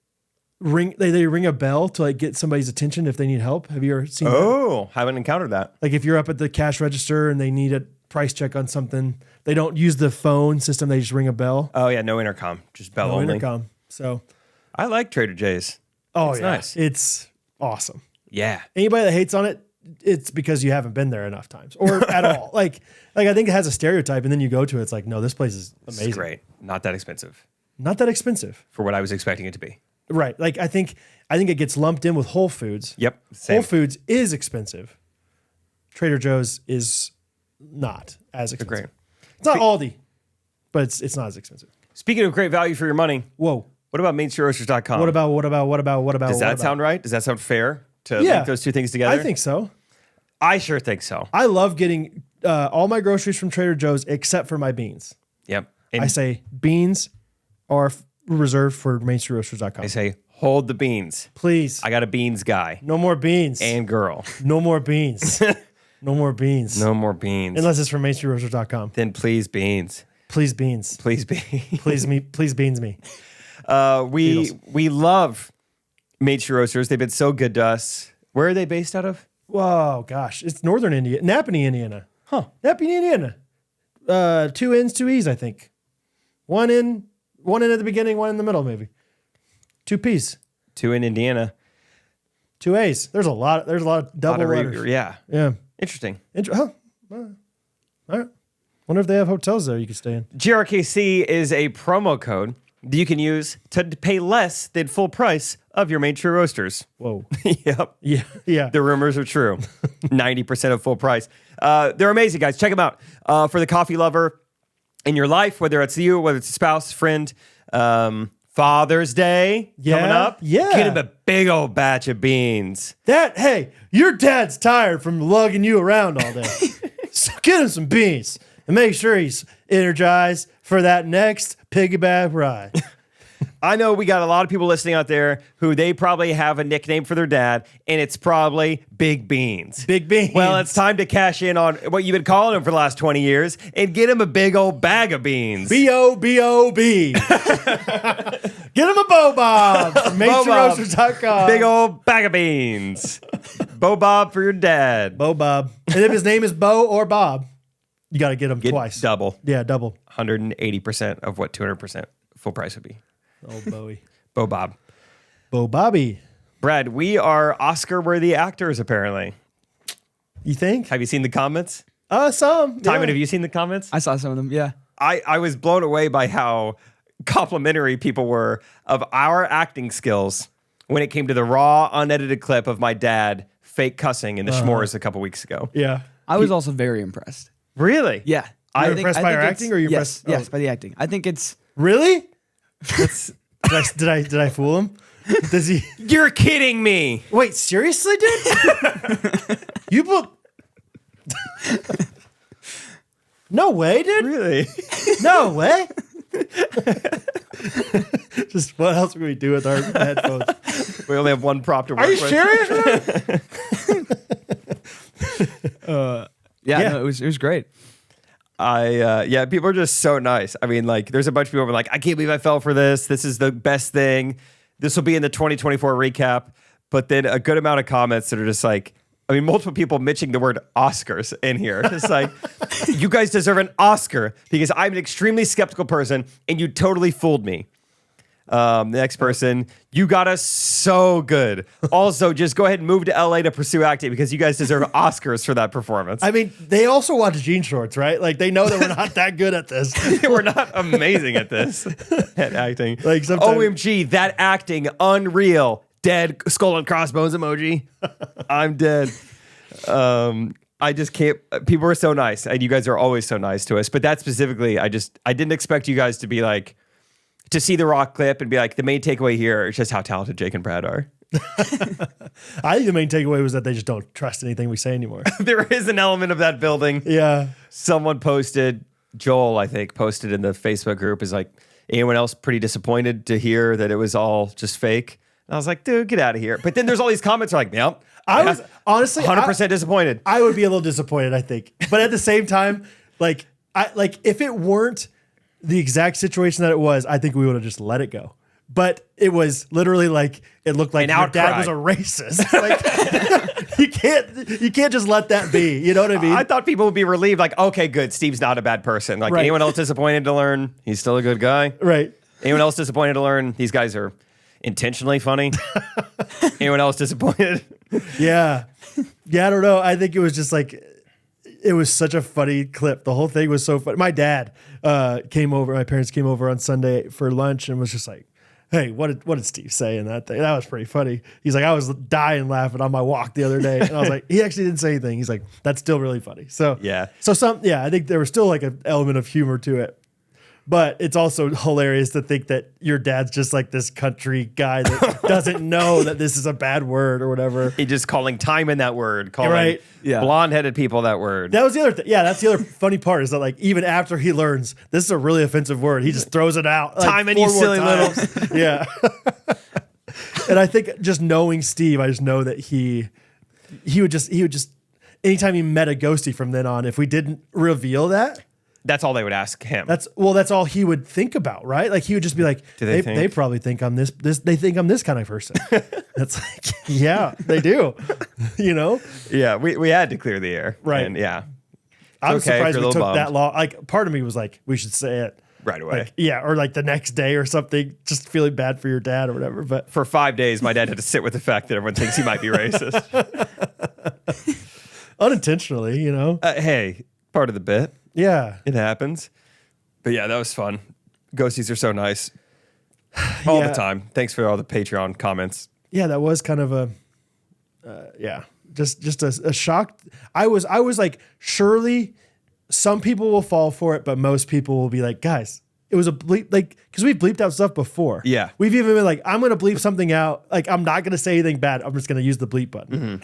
they ring a bell to like get somebody's attention if they need help. Have you ever seen that? Oh, haven't encountered that. Like if you're up at the cash register and they need a price check on something, they don't use the phone system. They just ring a bell. Oh yeah, no intercom, just bell only. Intercom. So I like Trader Joe's. Oh, it's nice. It's awesome. Yeah. Anybody that hates on it, it's because you haven't been there enough times or at all. Like I think it has a stereotype, and then you go to it, it's like, no, this place is amazing. It's great. Not that expensive. Not that expensive for what I was expecting it to be. Right. Like I think it gets lumped in with Whole Foods. Yep. Same. Whole Foods is expensive. Trader Joe's is not as expensive. Great. It's not Aldi, but it's not as expensive. Speaking of great value for your money, Whoa. what about MainStreetRoasters.com? What about? Does that sound right? Does that sound fair to Yeah. link those two things together? I think so. I sure think so. I love getting all my groceries from Trader Joe's except for my beans. Yep. And I say beans are reserved for MainStreetRoasters.com. I say, hold the beans. Please. I got a beans guy No more beans. and girl. No more beans. No more beans. No more beans. Unless it's from MainStreetRoasters.com. Then please beans. Please beans. Please beans. Please beans me. We love Main Street Roasters. They've been so good to us. Where are they based out of? Whoa, gosh. It's northern Indiana. Napanee, Indiana. Huh. Napanee, Indiana. 2 N's, 2 E's, I think. One in at the beginning, one in the middle, maybe. 2 P's. 2 in Indiana. 2 A's. There's a lot of double letters. Yeah. Yeah. Interesting. Huh. All right. Wonder if they have hotels there you can stay in. GRKC is a promo code that you can use to pay less than full price of your Main Street Roasters. Whoa. Yep. Yeah. The rumors are true. 90% of full price. They're amazing, guys. Check them out. For the coffee lover in your life, whether it's you, whether it's a spouse, friend, Father's Day coming up. Yeah. Get him a big old batch of beans. Hey, your dad's tired from lugging you around all day. So get him some beans and make sure he's energized for that next piggyback ride. I know we got a lot of people listening out there who they probably have a nickname for their dad, and it's probably Big Beans. Big Beans. Well, it's time to cash in on what you've been calling him for the last 20 years and get him a big old bag of beans. B-O-B-O-B. Get him a Bo Bob from MainStreetRoasters.com. Big old bag of beans. Bo Bob for your dad. Bo Bob. And if his name is Bo or Bob, you got to get him Get twice. double. Yeah, double. 180% of what 200% full price would be. Oh, Bowie. Bo Bob. Bo Bobby. Brad, we are Oscar-worthy actors, apparently. You think? Have you seen the comments? Some. Timon, yeah. have you seen the comments? I saw some of them. Yeah. I was blown away by how complimentary people were of our acting skills when it came to the raw, unedited clip of my dad fake cussing in the Schmores a couple weeks ago. Yeah. I was also very impressed. Really? Yeah. You're impressed by our acting, or you're yes, impressed? Yes, by the acting. I think it's Really? Did I fool him? Does he? You're kidding me. Wait, seriously, dude? You book? No way, dude. Really? No way. Just what else can we do with our headphones? We only have one prop to work Are you with. serious? Man? yeah. No, it was great. Yeah, people are just so nice. I mean, like, there's a bunch of people who are like, I can't believe I fell for this. This is the best thing. This will be in the 2024 recap. But then a good amount of comments that are just like, I mean, multiple people mentioning the word Oscars in here. Just like, you guys deserve an Oscar because I'm an extremely skeptical person and you totally fooled me. The next person, you got us so good. Also, just go ahead and move to LA to pursue acting because you guys deserve Oscars for that performance. I mean, they also watch jean shorts, right? Like they know that we're not that good at this. We're not amazing at this, at acting. Like sometimes- OMG, that acting, unreal. Dead skull and crossbones emoji. I'm dead. I just can't. People are so nice, and you guys are always so nice to us. But that specifically, I didn't expect you guys to be like, to see the Rock clip and be like, the main takeaway here is just how talented Jake and Brad are. I think the main takeaway was that they just don't trust anything we say anymore. There is an element of that building. Yeah. Someone posted, Joel, I think, posted in the Facebook group, is like, anyone else pretty disappointed to hear that it was all just fake? And I was like, dude, get out of here. But then there's all these comments are like, yep. I was honestly 100% disappointed. I would be a little disappointed, I think. But at the same time, like if it weren't the exact situation that it was, I think we would have just let it go. But it was literally like it looked like An your dad outcry. was a racist. Like you can't just let that be. You know what I mean? I thought people would be relieved, like, okay, good, Steve's not a bad person. Like, Right. anyone else disappointed to learn he's still a good guy? Right. Anyone else disappointed to learn these guys are intentionally funny? Anyone else disappointed? Yeah. Yeah, I don't know. I think it was just like, it was such a funny clip. The whole thing was so funny. My dad came over, my parents came over on Sunday for lunch and was just like, hey, what did Steve say in that thing? That was pretty funny. He's like, I was dying laughing on my walk the other day. And I was like, he actually didn't say anything. He's like, that's still really funny. So Yeah. I think there was still like an element of humor to it. But it's also hilarious to think that your dad's just like this country guy that doesn't know that this is a bad word or whatever. He just calling Timon that word, calling Right. Yeah. blonde-headed people that word. That was the other thing. Yeah, that's the other funny part is that like even after he learns this is a really offensive word, he just throws it out. Like, Timon, you 4 more silly times. Yeah. And I think just knowing Steve, I just know that he would just anytime he met a ghostie from then on, if we didn't reveal that, That's all they would ask him. that's all he would think about, right? Like he would just be like, Do they they probably think I'm this they think I'm this kind of person. That's like, yeah, they do. You know? Yeah, we had to clear the air. Right. And yeah. I was okay if surprised you're a we little took that bummed. long. Like part of me was like, we should say it. Right away. Like, yeah, or like the next day or something, just feeling bad for your dad or whatever. But For 5 days, my dad had to sit with the fact that everyone thinks he might be racist. unintentionally, you know? Hey, part of the bit. Yeah. It happens. But yeah, that was fun. Ghosties are so nice. All Yeah. the time. Thanks for all the Patreon comments. Yeah, that was kind of a, just a shock. I was like, surely some people will fall for it, but most people will be like, guys, it was a bleep, like, because we've bleeped out stuff before. Yeah. We've even been like, I'm going to bleep something out. Like, I'm not going to say anything bad. I'm just going to use the bleep button.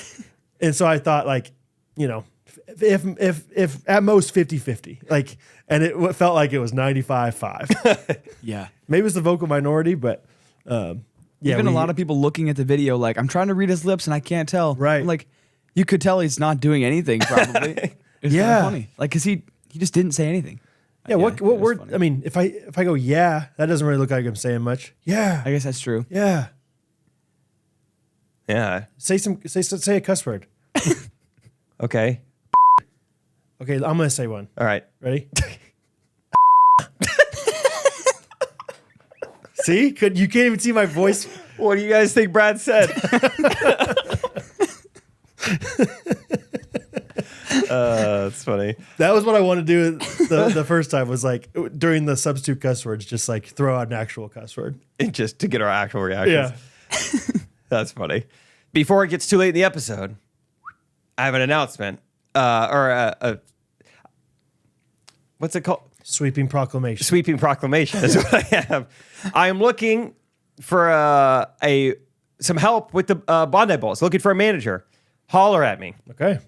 And so I thought, like, you know, if at most 50-50, like, and it felt like it was 95-5. Yeah. Maybe it was the vocal minority, but yeah. Even a lot of people looking at the video, like, I'm trying to read his lips and I can't tell. Right. I'm like, you could tell he's not doing anything, probably. It's Yeah. funny. Like, because he just didn't say anything. Yeah, what it was word? funny. I mean, if I go, yeah, that doesn't really look like I'm saying much. Yeah, I guess that's true. yeah. Yeah. Say a cuss word. Okay. Okay, I'm gonna say one. All right. Ready? See, you can't even see my voice. What do you guys think Brad said? That's funny. That was what I wanted to do the first time. Was like during the substitute cuss words, just like throw out an actual cuss word. And just to get our actual reactions. Yeah. That's funny. Before it gets too late in the episode, I have an announcement. What's it called? Sweeping proclamation. Sweeping proclamation is what I have. I am looking for some help with the Bondi Bowls. Looking for a manager. Holler at me. Okay.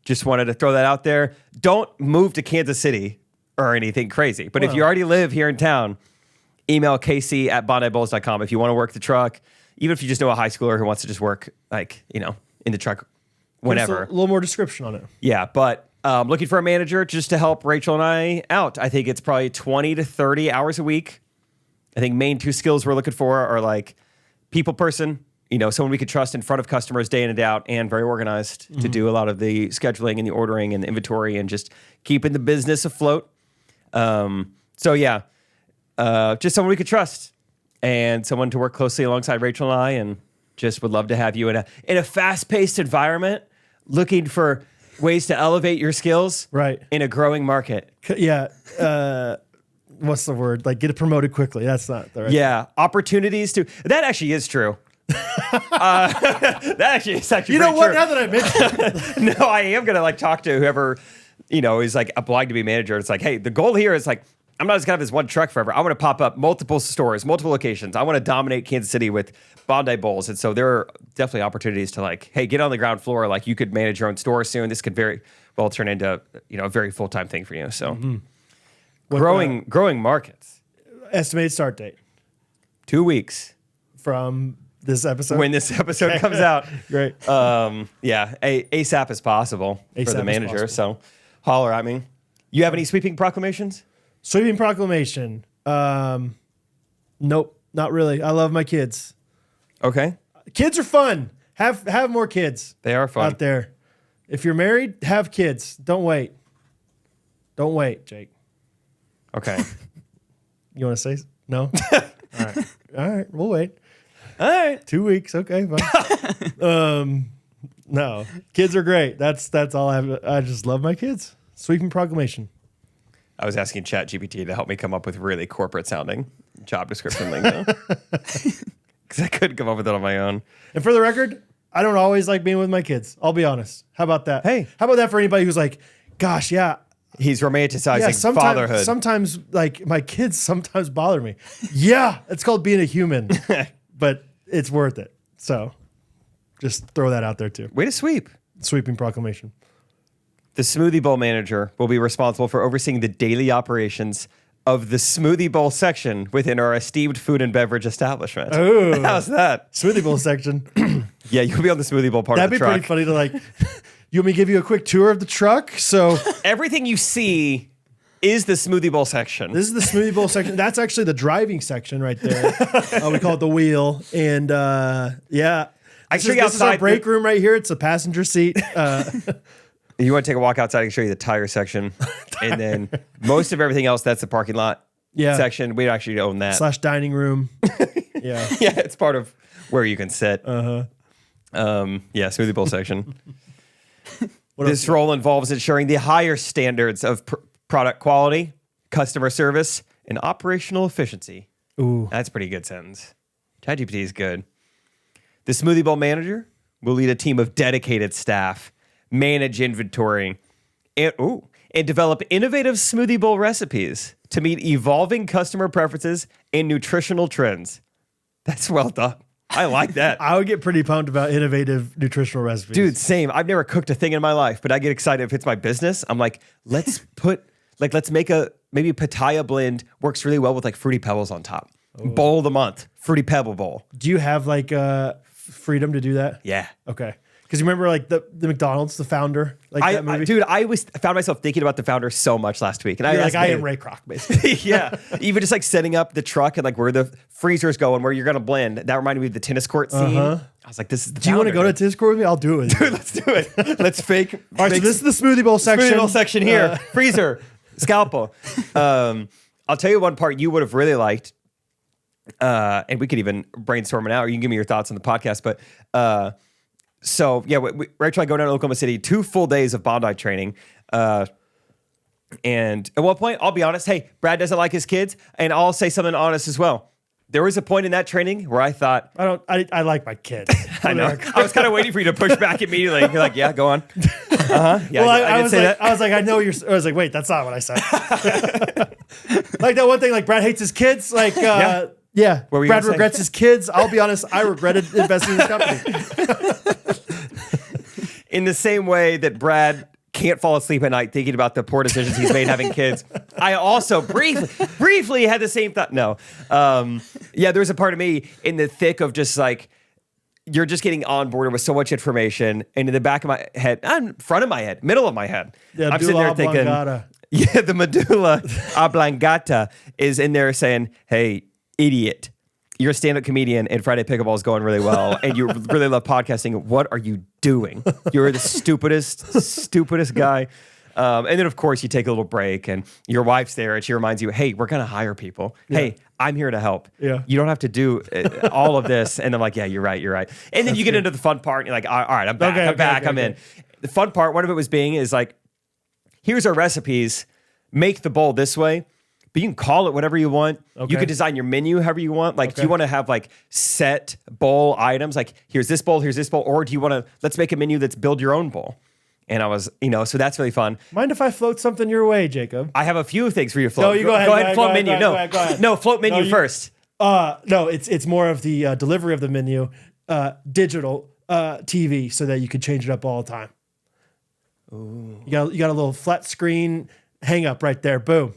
Just wanted to throw that out there. Don't move to Kansas City or anything crazy. But if you already live here in town, email casey@bondibowls.com if you want to work the truck. Even if you just know a high schooler who wants to just work, like, you know, in the truck whenever. Just a little more description on it. Yeah, but looking for a manager just to help Rachel and I out. I think it's probably 20 to 30 hours a week. I think main 2 skills we're looking for are like people person, you know, someone we could trust in front of customers day in and out, and very organized to do a lot of the scheduling and the ordering and the inventory and just keeping the business afloat. So yeah, just someone we could trust and someone to work closely alongside Rachel and I, and just would love to have you in a fast-paced environment, looking for ways to elevate your skills Right. in a growing market. Yeah. What's the word? Like get it promoted quickly. That's not the right. Yeah, opportunities to. That actually is true. That actually is actually. You know pretty what? true. Now that I mentioned it. No, I am gonna like talk to whoever, you know, is like applying to be manager. It's like, hey, the goal here is like, I'm not just gonna have this one truck forever. I want to pop up multiple stores, multiple locations. I want to dominate Kansas City with Bondi Bowls. And so there are definitely opportunities to like, hey, get on the ground floor. Like you could manage your own store soon. This could very well turn into, you know, a very full-time thing for you. So growing markets. Estimated start date 2 weeks from this episode. when this episode comes out. Great. Yeah, ASAP as possible for ASAP the as manager. possible. So holler at me. You have any sweeping proclamations? Sweeping proclamation. Nope, not really. I love my kids. Okay. Kids are fun. Have more kids They are fun. out there. If you're married, have kids. Don't wait. Don't wait, Jake. Okay. You want to say no? All right. We'll wait. All right. 2 weeks. Okay, fine. No, kids are great. That's all I have. I just love my kids. Sweeping proclamation. I was asking ChatGPT to help me come up with really corporate sounding job description lingo. Because I couldn't come up with it on my own. And for the record, I don't always like being with my kids. I'll be honest. How about that? Hey. How about that for anybody who's like, gosh, yeah. He's romanticizing Yeah, fatherhood. sometimes, like, my kids sometimes bother me. Yeah, it's called being a human, but it's worth it. So just throw that out there, too. Way to sweep. Sweeping proclamation. The smoothie bowl manager will be responsible for overseeing the daily operations of the smoothie bowl section within our esteemed food and beverage establishment. Ooh. How's that? Smoothie bowl section. Yeah, you'll be on the smoothie bowl part That'd of the be truck. pretty funny to like, you want me to give you a quick tour of the truck? So Everything you see is the smoothie bowl section. this is the smoothie bowl section. That's actually the driving section right there. We call it the wheel. And yeah. This is our outside break room right here. It's a passenger seat. You want to take a walk outside, I can show you the tire section. And then most of everything else, that's the parking lot section. We actually own that. / dining room. Yeah. Yeah, it's part of where you can sit. Yeah, smoothie bowl section. This role involves ensuring the higher standards of product quality, customer service, and operational efficiency. Ooh. That's a pretty good sentence. ChatGPT is good. The smoothie bowl manager will lead a team of dedicated staff, manage inventory, and develop innovative smoothie bowl recipes to meet evolving customer preferences and nutritional trends. That's well done. I like that. I would get pretty pumped about innovative nutritional recipes. Dude, same. I've never cooked a thing in my life, but I get excited if it's my business. I'm like, let's make maybe a pitaya blend works really well with like Fruity Pebbles on top. Ooh. Bowl of the month, Fruity Pebble Bowl. Do you have like freedom to do that? Yeah. Okay. Because you remember like the McDonald's, the founder, like that movie? Dude, I found myself thinking about the founder so much last week. And I am Ray Kroc, basically. Yeah. Even just like setting up the truck and like where the freezer's going, where you're going to blend. That reminded me of the tennis court scene. I was like, this is the Do you want to go to tennis court with me? I'll do it. Dude, let's do it. Let's fake. All right, so this is the smoothie bowl section. Smoothie bowl section here. Freezer. Scalpel. I'll tell you one part you would have really liked. And we could even brainstorm it out, or you can give me your thoughts on the podcast. But so yeah, Rachel, I go down to Oklahoma City, 2 full days of Bondi training. And at one point, I'll be honest, hey, Brad doesn't like his kids, and I'll say something honest as well. There was a point in that training where I thought, I like my kids. I know. I was kind of waiting for you to push back immediately. You're like, yeah, go on. Yeah, well, I did say that. I was like, I know you're. I was like, wait, that's not what I said. Like that one thing, like Brad hates his kids. Like, yeah. Brad regrets his kids. I'll be honest, I regretted investing in this company. In the same way that Brad can't fall asleep at night thinking about the poor decisions he's made having kids, I also briefly had the same thought. No. Yeah, there's a part of me in the thick of just like, you're just getting onboarded with so much information, and in the back of my head, front of my head, middle of my head, I'm sitting there thinking, yeah, the medulla oblongata is in there saying, hey, idiot, you're a stand-up comedian and Friday Pickleball is going really well and you really love podcasting. What are you doing? You're the stupidest guy. And then, of course, you take a little break and your wife's there and she reminds you, hey, we're going to hire people. Yeah. Hey, I'm here to help. Yeah. You don't have to do all of this. And I'm like, yeah, you're right. And then you get into the fun part and you're like, all right, I'm back. I'm in. The fun part, one of it was is like, here's our recipes. Make the bowl this way. But you can call it whatever you want. Okay. You can design your menu however you want. Like, do you want to have like set bowl items? Like, here's this bowl. Or do you want to, let's make a menu that's build your own bowl. And I was, so that's really fun. Mind if I float something your way, Jacob? I have a few things for you to float. No, you go ahead. Float menu. Go ahead. No, float menu first. No, it's more of the delivery of the menu, digital TV, so that you could change it up all the time. Ooh. You got a little flat screen hang up right there. Boom.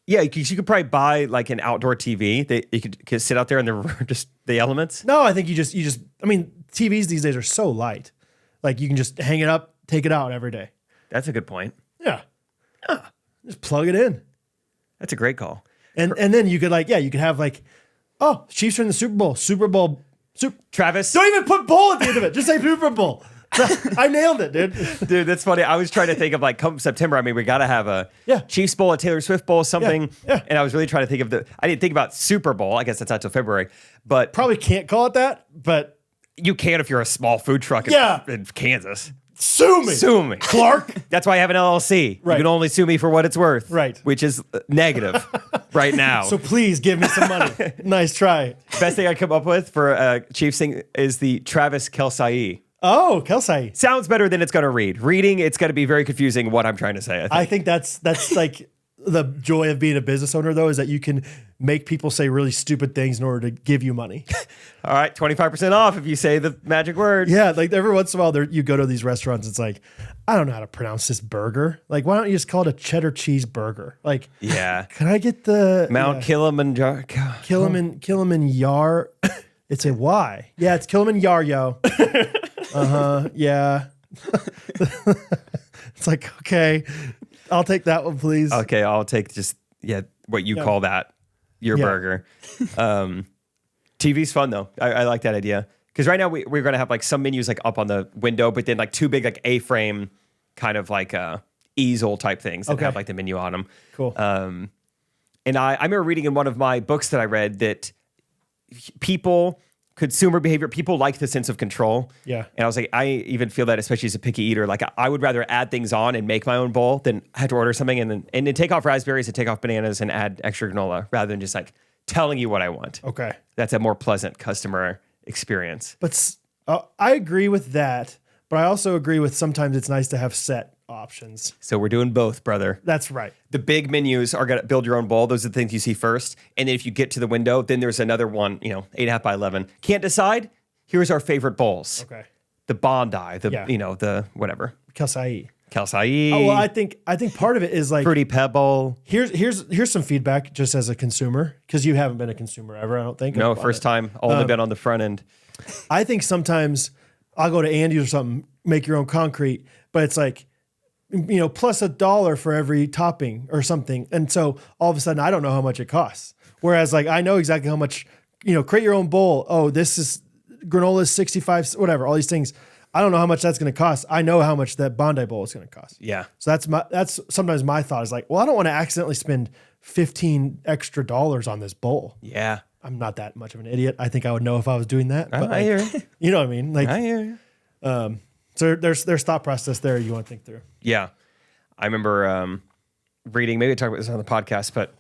Yeah, you could probably buy like an outdoor TV that you could sit out there in the elements. No, I think you just. I mean, TVs these days are so light. Like you can just hang it up, take it out every day. That's a good point. Yeah. Just plug it in. That's a great call. And then you could have like, oh, Chiefs are in the Super Bowl. Travis. Don't even put bowl at the end of it. Just say Super Bowl. I nailed it, dude. Dude, that's funny. I was trying to think of like come September. I mean, we got to have a Chiefs Bowl, a Taylor Swift Bowl, something. Yeah. And I was really trying to think of I didn't think about Super Bowl. I guess that's not till February, but probably can't call it that. But you can if you're a small food truck in Kansas. Sue me, Clark. That's why I have an LLC. Right. You can only sue me for what it's worth. Right. Which is negative. right now. So please give me some money. Nice try. Best thing I come up with for Chiefs thing is the Travis Kelce. Oh, Kelsey. Sounds better than it's going to read. Reading, it's going to be very confusing what I'm trying to say. I think that's like the joy of being a business owner, though, is that you can make people say really stupid things in order to give you money. All right, 25% off if you say the magic word. Yeah, like every once in a while, you go to these restaurants, it's like, I don't know how to pronounce this burger. Like, why don't you just call it a cheddar cheese burger? Like, Yeah. can I get the Mount Kilimanjaro. Kilimanjaro? It's a Y. Yeah, it's Kilimanjaro. Yeah. It's like, okay, I'll take that one, please. Okay, I'll take just, what you call that, your burger. TV's fun, though. I like that idea. Because right now we're going to have like some menus like up on the window, but then like two big like A-frame kind of like easel type things that have like the menu on them. Cool. And I remember reading in one of my books that I read that consumer behavior, people like the sense of control. Yeah. And I was like, I even feel that, especially as a picky eater, like I would rather add things on and make my own bowl than have to order something and then take off raspberries and take off bananas and add extra granola rather than just like telling you what I want. Okay. That's a more pleasant customer experience. But I agree with that, but I also agree with sometimes it's nice to have set options. So we're doing both, brother. That's right. The big menus are going to build your own bowl. Those are the things you see first. And then if you get to the window, then there's another one, 8.5 by 11. Can't decide? Here's our favorite bowls. Okay. The Bondi, the whatever. Kelsey. Kelsey. Oh, well, I think part of it is like Fruity Pebble. Here's some feedback just as a consumer, because you haven't been a consumer ever, I don't think. No, first time. Only been on the front end. I think sometimes I'll go to Andy's or something, make your own concrete, but it's like, plus $1 for every topping or something. And so all of a sudden I don't know how much it costs. Whereas like I know exactly how much, create your own bowl. Oh, this is granola is 65, whatever, all these things. I don't know how much that's going to cost. I know how much that Bondi bowl is going to cost. Yeah. So that's sometimes my thought is like, well, I don't want to accidentally spend $15 extra on this bowl. Yeah. I'm not that much of an idiot. I think I would know if I was doing that. But I hear you. You know what I mean? Like, I hear you. So there's thought process there you want to think through. Yeah. I remember reading, maybe I talked about this on the podcast, but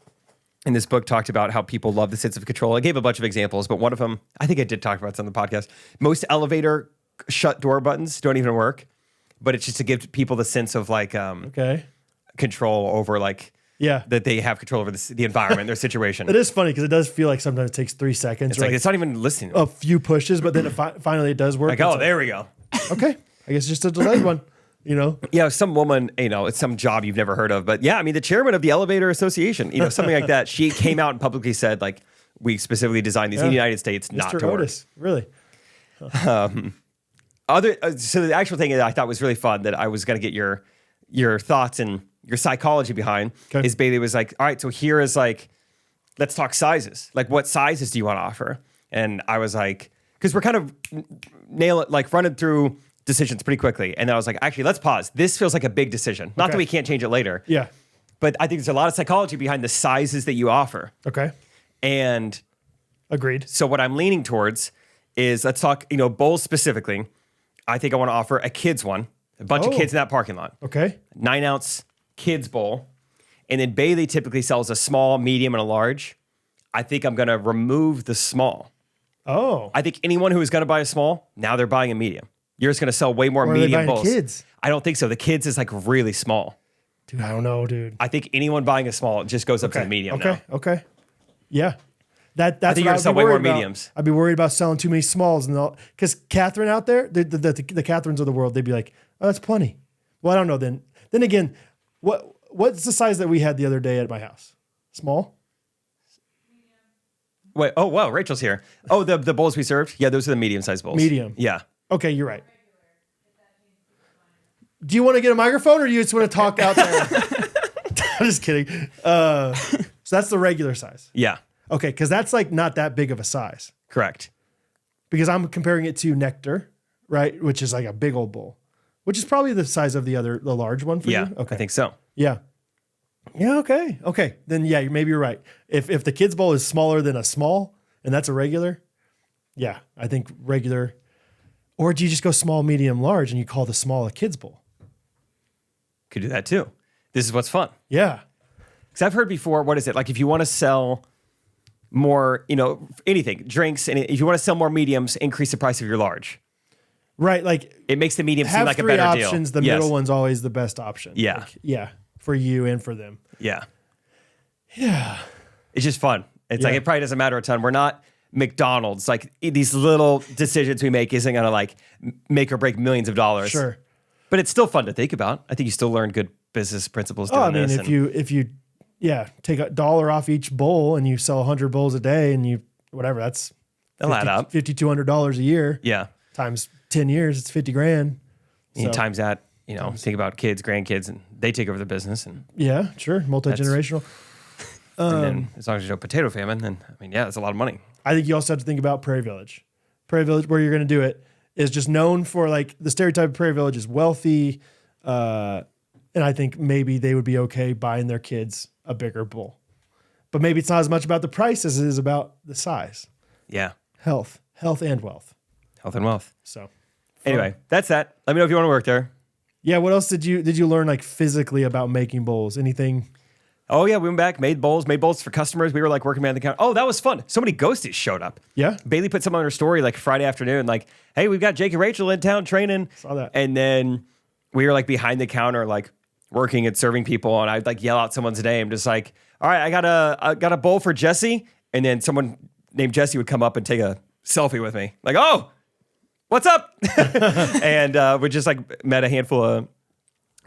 in this book talked about how people love the sense of control. I gave a bunch of examples, but one of them, I think I did talk about this on the podcast. Most elevator shut door buttons don't even work, but it's just to give people the sense of like control over like that they have control over the environment, their situation. It is funny because it does feel like sometimes it takes 3 seconds. It's like it's not even listening. A few pushes, but then finally it does work. Like, oh, there we go. Okay, I guess it's just a delayed one. Yeah, some woman, it's some job you've never heard of, but yeah, I mean, the chairman of the Elevator Association, something like that. She came out and publicly said, like, we specifically designed these in the United States not to work. Otis, really. So the actual thing that I thought was really fun that I was going to get your thoughts and your psychology behind is Bailey was like, all right, so here is like, let's talk sizes. Like, what sizes do you want to offer? And I was like, because we're kind of running through decisions pretty quickly. And then I was like, actually, let's pause. This feels like a big decision. Not that we can't change it later. Yeah. But I think there's a lot of psychology behind the sizes that you offer. Okay. And agreed. So what I'm leaning towards is let's talk, bowls specifically. I think I want to offer a kids one, a bunch of kids in that parking lot. Okay. 9-ounce kids bowl. And then Bailey typically sells a small, medium, and a large. I think I'm going to remove the small. Oh. I think anyone who is going to buy a small, now they're buying a medium. You're just going to sell way more medium bowls. Kids? I don't think so. The kids is like really small. Dude, I don't know, dude. I think anyone buying a small just goes up to the medium now. Okay. Yeah. That's I think you're going to sell way more mediums. I'd be worried about selling too many smalls and all. Because Catherine out there, the Catherines of the world, they'd be like, oh, that's plenty. Well, I don't know then. Then again, what's the size that we had the other day at my house? Small? Wait, oh, wow, Rachel's here. Oh, the bowls we served? Yeah, those are the medium-sized bowls. Medium. Yeah. Okay, you're right. Do you want to get a microphone or do you just want to talk out there? I'm just kidding. So that's the regular size. Yeah. Okay, because that's like not that big of a size. Correct. Because I'm comparing it to Nectar, right? Which is like a big old bowl, which is probably the size of the large one for you. Okay. I think so. Yeah. Yeah. Okay. Okay. Then yeah, maybe you're right. If the kids bowl is smaller than a small and that's a regular, yeah, I think regular. Or do you just go small, medium, large, and you call the small a kids bowl? Could do that too. This is what's fun. Yeah. Because I've heard before, what is it? Like if you want to sell more, anything, drinks, and if you want to sell more mediums, increase the price of your large. Right, like it makes the medium seem have like a three better deal. options. The middle one's always the best option. Yeah. Like, yeah, for you and for them. Yeah. Yeah. It's just fun. It's like it probably doesn't matter a ton. We're not McDonald's. Like these little decisions we make isn't gonna like make or break millions of dollars. Sure. But it's still fun to think about. I think you still learn good business principles doing this. if you take $1 off each bowl and you sell 100 bowls a day and that's they'll add up. $5,200 a year. Yeah. Times 10 years, it's 50 grand. So, times that, think about kids, grandkids, and they take over the business. And yeah, sure. Multi-generational. And then as long as you know Potato Famine, then, that's a lot of money. I think you also have to think about Prairie Village. Prairie Village, where you're going to do it, is just known for like the stereotype of Prairie Village is wealthy. And I think maybe they would be okay buying their kids a bigger bowl. But maybe it's not as much about the price as it is about the size. Yeah. Health and wealth. Health and wealth. So anyway, that's that. Let me know if you want to work there. Yeah. What else did you learn like physically about making bowls? Anything? Oh yeah, we went back, made bowls for customers. We were like working behind the counter. Oh, that was fun. So many ghosties showed up. Yeah. Bailey put something on her story like Friday afternoon, like, hey, we've got Jake and Rachel in town training. Saw that. And then we were like behind the counter, like working and serving people. And I'd like yell out someone's name, just like, all right, I got a bowl for Jesse. And then someone named Jesse would come up and take a selfie with me. Like, oh, what's up? And we just like met a handful of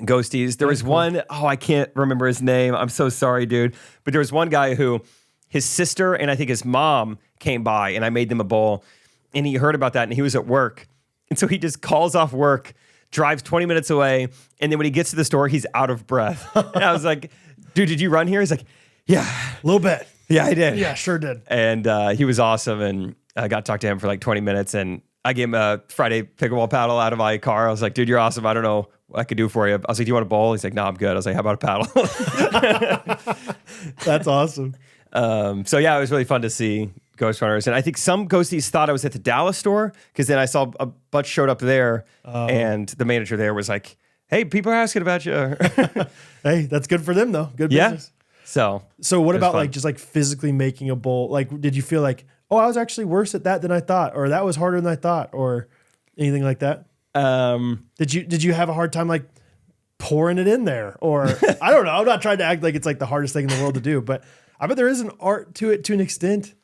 ghosties. There was one, I can't remember his name. I'm so sorry, dude. But there was one guy who his sister and I think his mom came by and I made them a bowl and he heard about that and he was at work. And so he just calls off work, drives 20 minutes away. And then when he gets to the store, he's out of breath. And I was like, dude, did you run here? He's like, yeah, a little bit. Yeah, I did. Yeah, sure did. And he was awesome. And I got to talk to him for like 20 minutes and I gave him a Friday pickleball paddle out of my car. I was like, dude, you're awesome. I don't know what I could do for you. I was like, do you want a bowl? He's like, no, I'm good. I was like, how about a paddle? That's awesome. So yeah, it was really fun to see Ghostrunners. And I think some ghosties thought I was at the Dallas store because then I saw a bunch showed up there and the manager there was like, hey, people are asking about you. Hey, that's good for them though. Good business. So what about like just like physically making a bowl? Like, did you feel like, oh, I was actually worse at that than I thought, or that was harder than I thought, or anything like that? Did you have a hard time like pouring it in there, or I don't know? I'm not trying to act like it's like the hardest thing in the world to do, but I bet there is an art to it to an extent.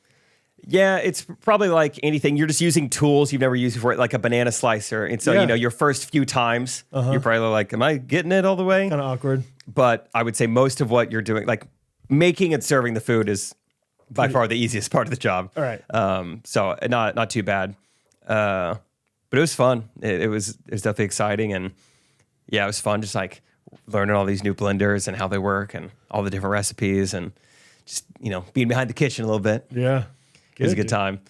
Yeah, it's probably like anything. You're just using tools you've never used before, like a banana slicer. And so, your first few times, you're probably like, am I getting it all the way? Kind of awkward. But I would say most of what you're doing, like making and serving the food is by far the easiest part of the job. All right. So not too bad. But it was fun. It was definitely exciting. And yeah, it was fun just like learning all these new blenders and how they work and all the different recipes and just, being behind the kitchen a little bit. Yeah. It was a good time.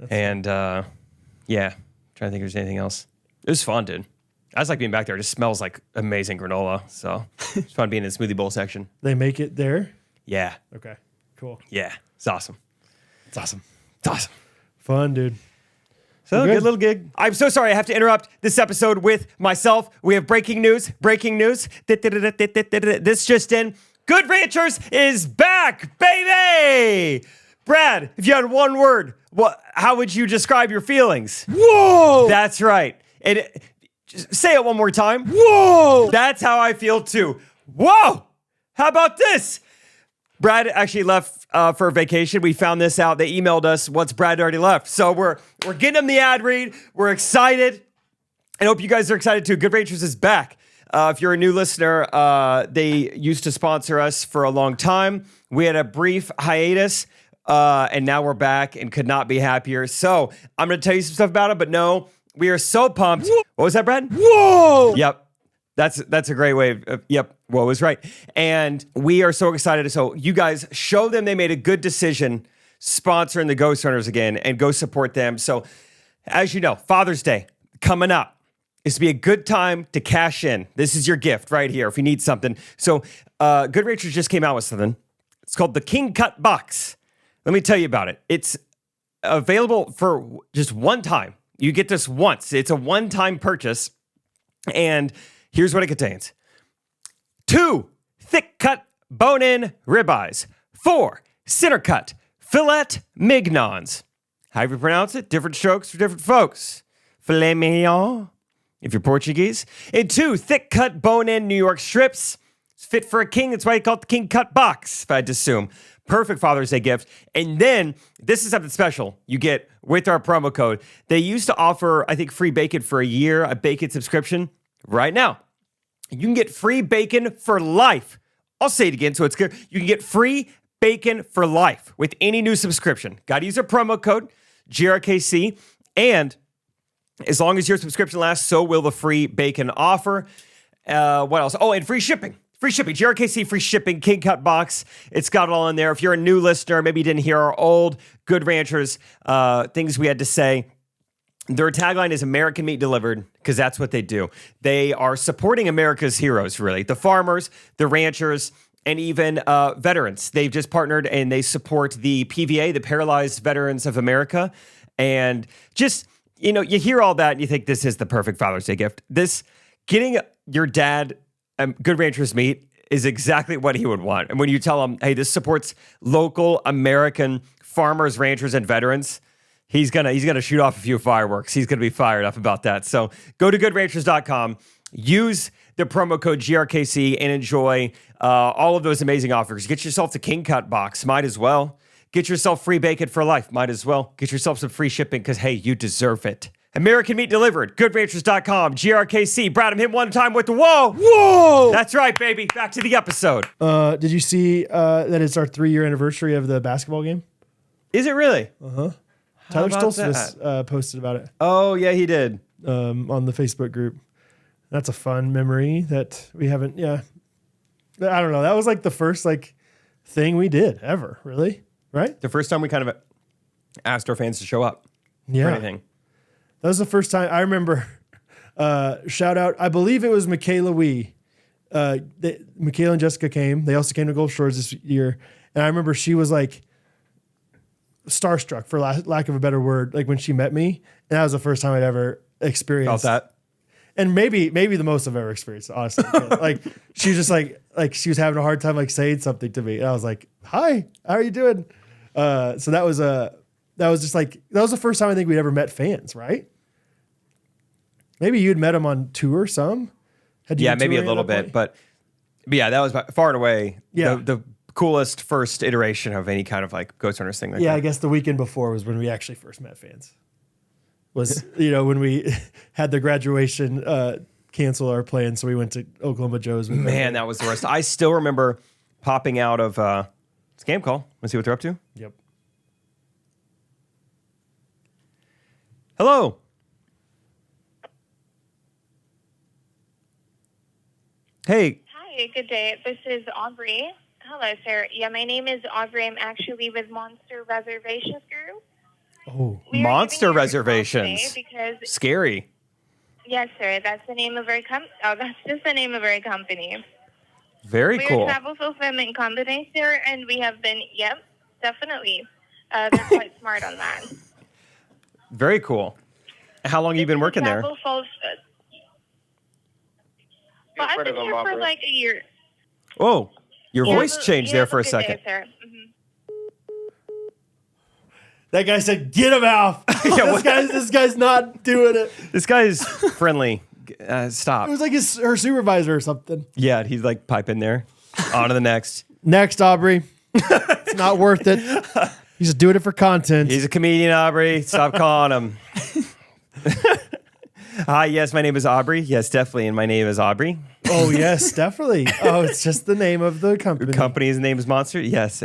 And trying to think if there's anything else. It was fun, dude. I just like being back there. It just smells like amazing granola. So it's fun being in the smoothie bowl section. They make it there? Yeah. Okay. Cool. Yeah. It's awesome. It's awesome. It's awesome. Fun, dude. So good little gig. I'm so sorry. I have to interrupt this episode with myself. We have breaking news. Breaking news. This just in. Good Ranchers is back, baby. Brad, if you had one word, how would you describe your feelings? Whoa! That's right. Just say it one more time. Whoa! That's how I feel too. Whoa! How about this? Brad actually left for a vacation. We found this out. They emailed us once Brad already left. So we're getting him the ad read. We're excited. I hope you guys are excited too. Good Ranchers is back. If you're a new listener, they used to sponsor us for a long time. We had a brief hiatus. And now we're back and could not be happier. So I'm going to tell you some stuff about it, but no, we are so pumped. What was that, Brad? Whoa! Yep. That's a great way of, yep, whoa was right. And we are so excited. So you guys show them they made a good decision sponsoring the Ghostrunners again and go support them. So as you know, Father's Day coming up. This would be a good time to cash in. This is your gift right here if you need something. So Good Ranchers just came out with something. It's called the King Cut Box. Let me tell you about it. It's available for just one time. You get this once. It's a one-time purchase. And here's what it contains. 2 thick-cut bone-in ribeyes. 4, center cut filet mignons. However you pronounce it, different strokes for different folks. Filet mignon, if you're Portuguese. And 2, thick cut bone-in New York strips. It's fit for a king. That's why you call it the king cut box, if I had to assume. Perfect Father's Day gift. And then this is something special you get with our promo code. They used to offer, I think, free bacon for a year, a bacon subscription. Right now, you can get free bacon for life. I'll say it again so it's clear. You can get free bacon for life with any new subscription. Got to use our promo code, GRKC. And as long as your subscription lasts, so will the free bacon offer. What else? Oh, and free shipping. Free shipping, GRKC free shipping, King Cut box. It's got it all in there. If you're a new listener, maybe you didn't hear our old Good Ranchers things we had to say. Their tagline is American Meat Delivered, because that's what they do. They are supporting America's heroes, really. The farmers, the ranchers, and even veterans. They've just partnered and they support the PVA, the Paralyzed Veterans of America. And just, you hear all that and you think this is the perfect Father's Day gift. This, getting your dad Good Ranchers meat is exactly what he would want. And when you tell him, hey, this supports local American farmers, ranchers, and veterans, he's gonna shoot off a few fireworks. He's gonna be fired up about that. So go to goodranchers.com, use the promo code GRKC, and enjoy all of those amazing offers. Get yourself the King Cut box, might as well. Get yourself free bacon for life, might as well. Get yourself some free shipping, because hey, you deserve it. American Meat Delivered, goodranchers.com, GRKC. Brad, him one time with the whoa. Whoa! That's right, baby. Back to the episode. Did you see that it's our 3-year anniversary of the basketball game? Is it really? Tyler about Stoltzfus posted about it Oh, yeah, he did. on the Facebook group. That's a fun memory that we haven't, I don't know. That was like the first thing we did ever, really, right? The first time we kind of asked our fans to show up for anything. That was the first time I remember. Shout out, I believe it was Michaela Wee. Michaela and Jessica came. They also came to Ghostrunners this year. And I remember she was like starstruck, for lack of a better word, like when she met me. And that was the first time I'd ever experienced Felt that. And maybe the most I've ever experienced, honestly. Like she was just like she was having a hard time saying something to me. And I was like, hi, how are you doing? So that was the first time I think we'd ever met fans, right? Maybe you'd met them on tour some. Maybe a little bit. But yeah, that was far and away the coolest first iteration of any kind of Ghostrunners thing. I guess the weekend before was when we actually first met fans. Was, when we had the graduation cancel our plans, so we went to Oklahoma Joe's. Man, that was the worst. I still remember popping out of Scam Call. Let's see what they're up to. Yep. Hello. Hey. Hi, good day. This is Aubrey. Hello, sir. Yeah, my name is Aubrey. I'm actually with Monster Reservations Group. Oh, Monster Reservations. Because scary. Yes, sir. That's the name of our that's just the name of our company. Very cool. We're a travel fulfillment company, sir, and we have been. Yep, definitely. They're quite smart on that. Very cool. How long have you been working there? Well, I've been here for a year. Oh, your voice changed there for a second. Day, sir. Mm-hmm. That guy said, "Get him off." This guy's not doing it. This guy is friendly. Stop. It was like her supervisor or something. Yeah, he's pipe in there. On to the next. Next, Aubrey. It's not worth it. He's just doing it for content. He's a comedian, Aubrey. Stop calling him. Hi, yes, my name is Aubrey. Yes, definitely, and my name is Aubrey. Oh, yes, definitely. Oh, it's just the name of the company. The company's name is Monster. Yes,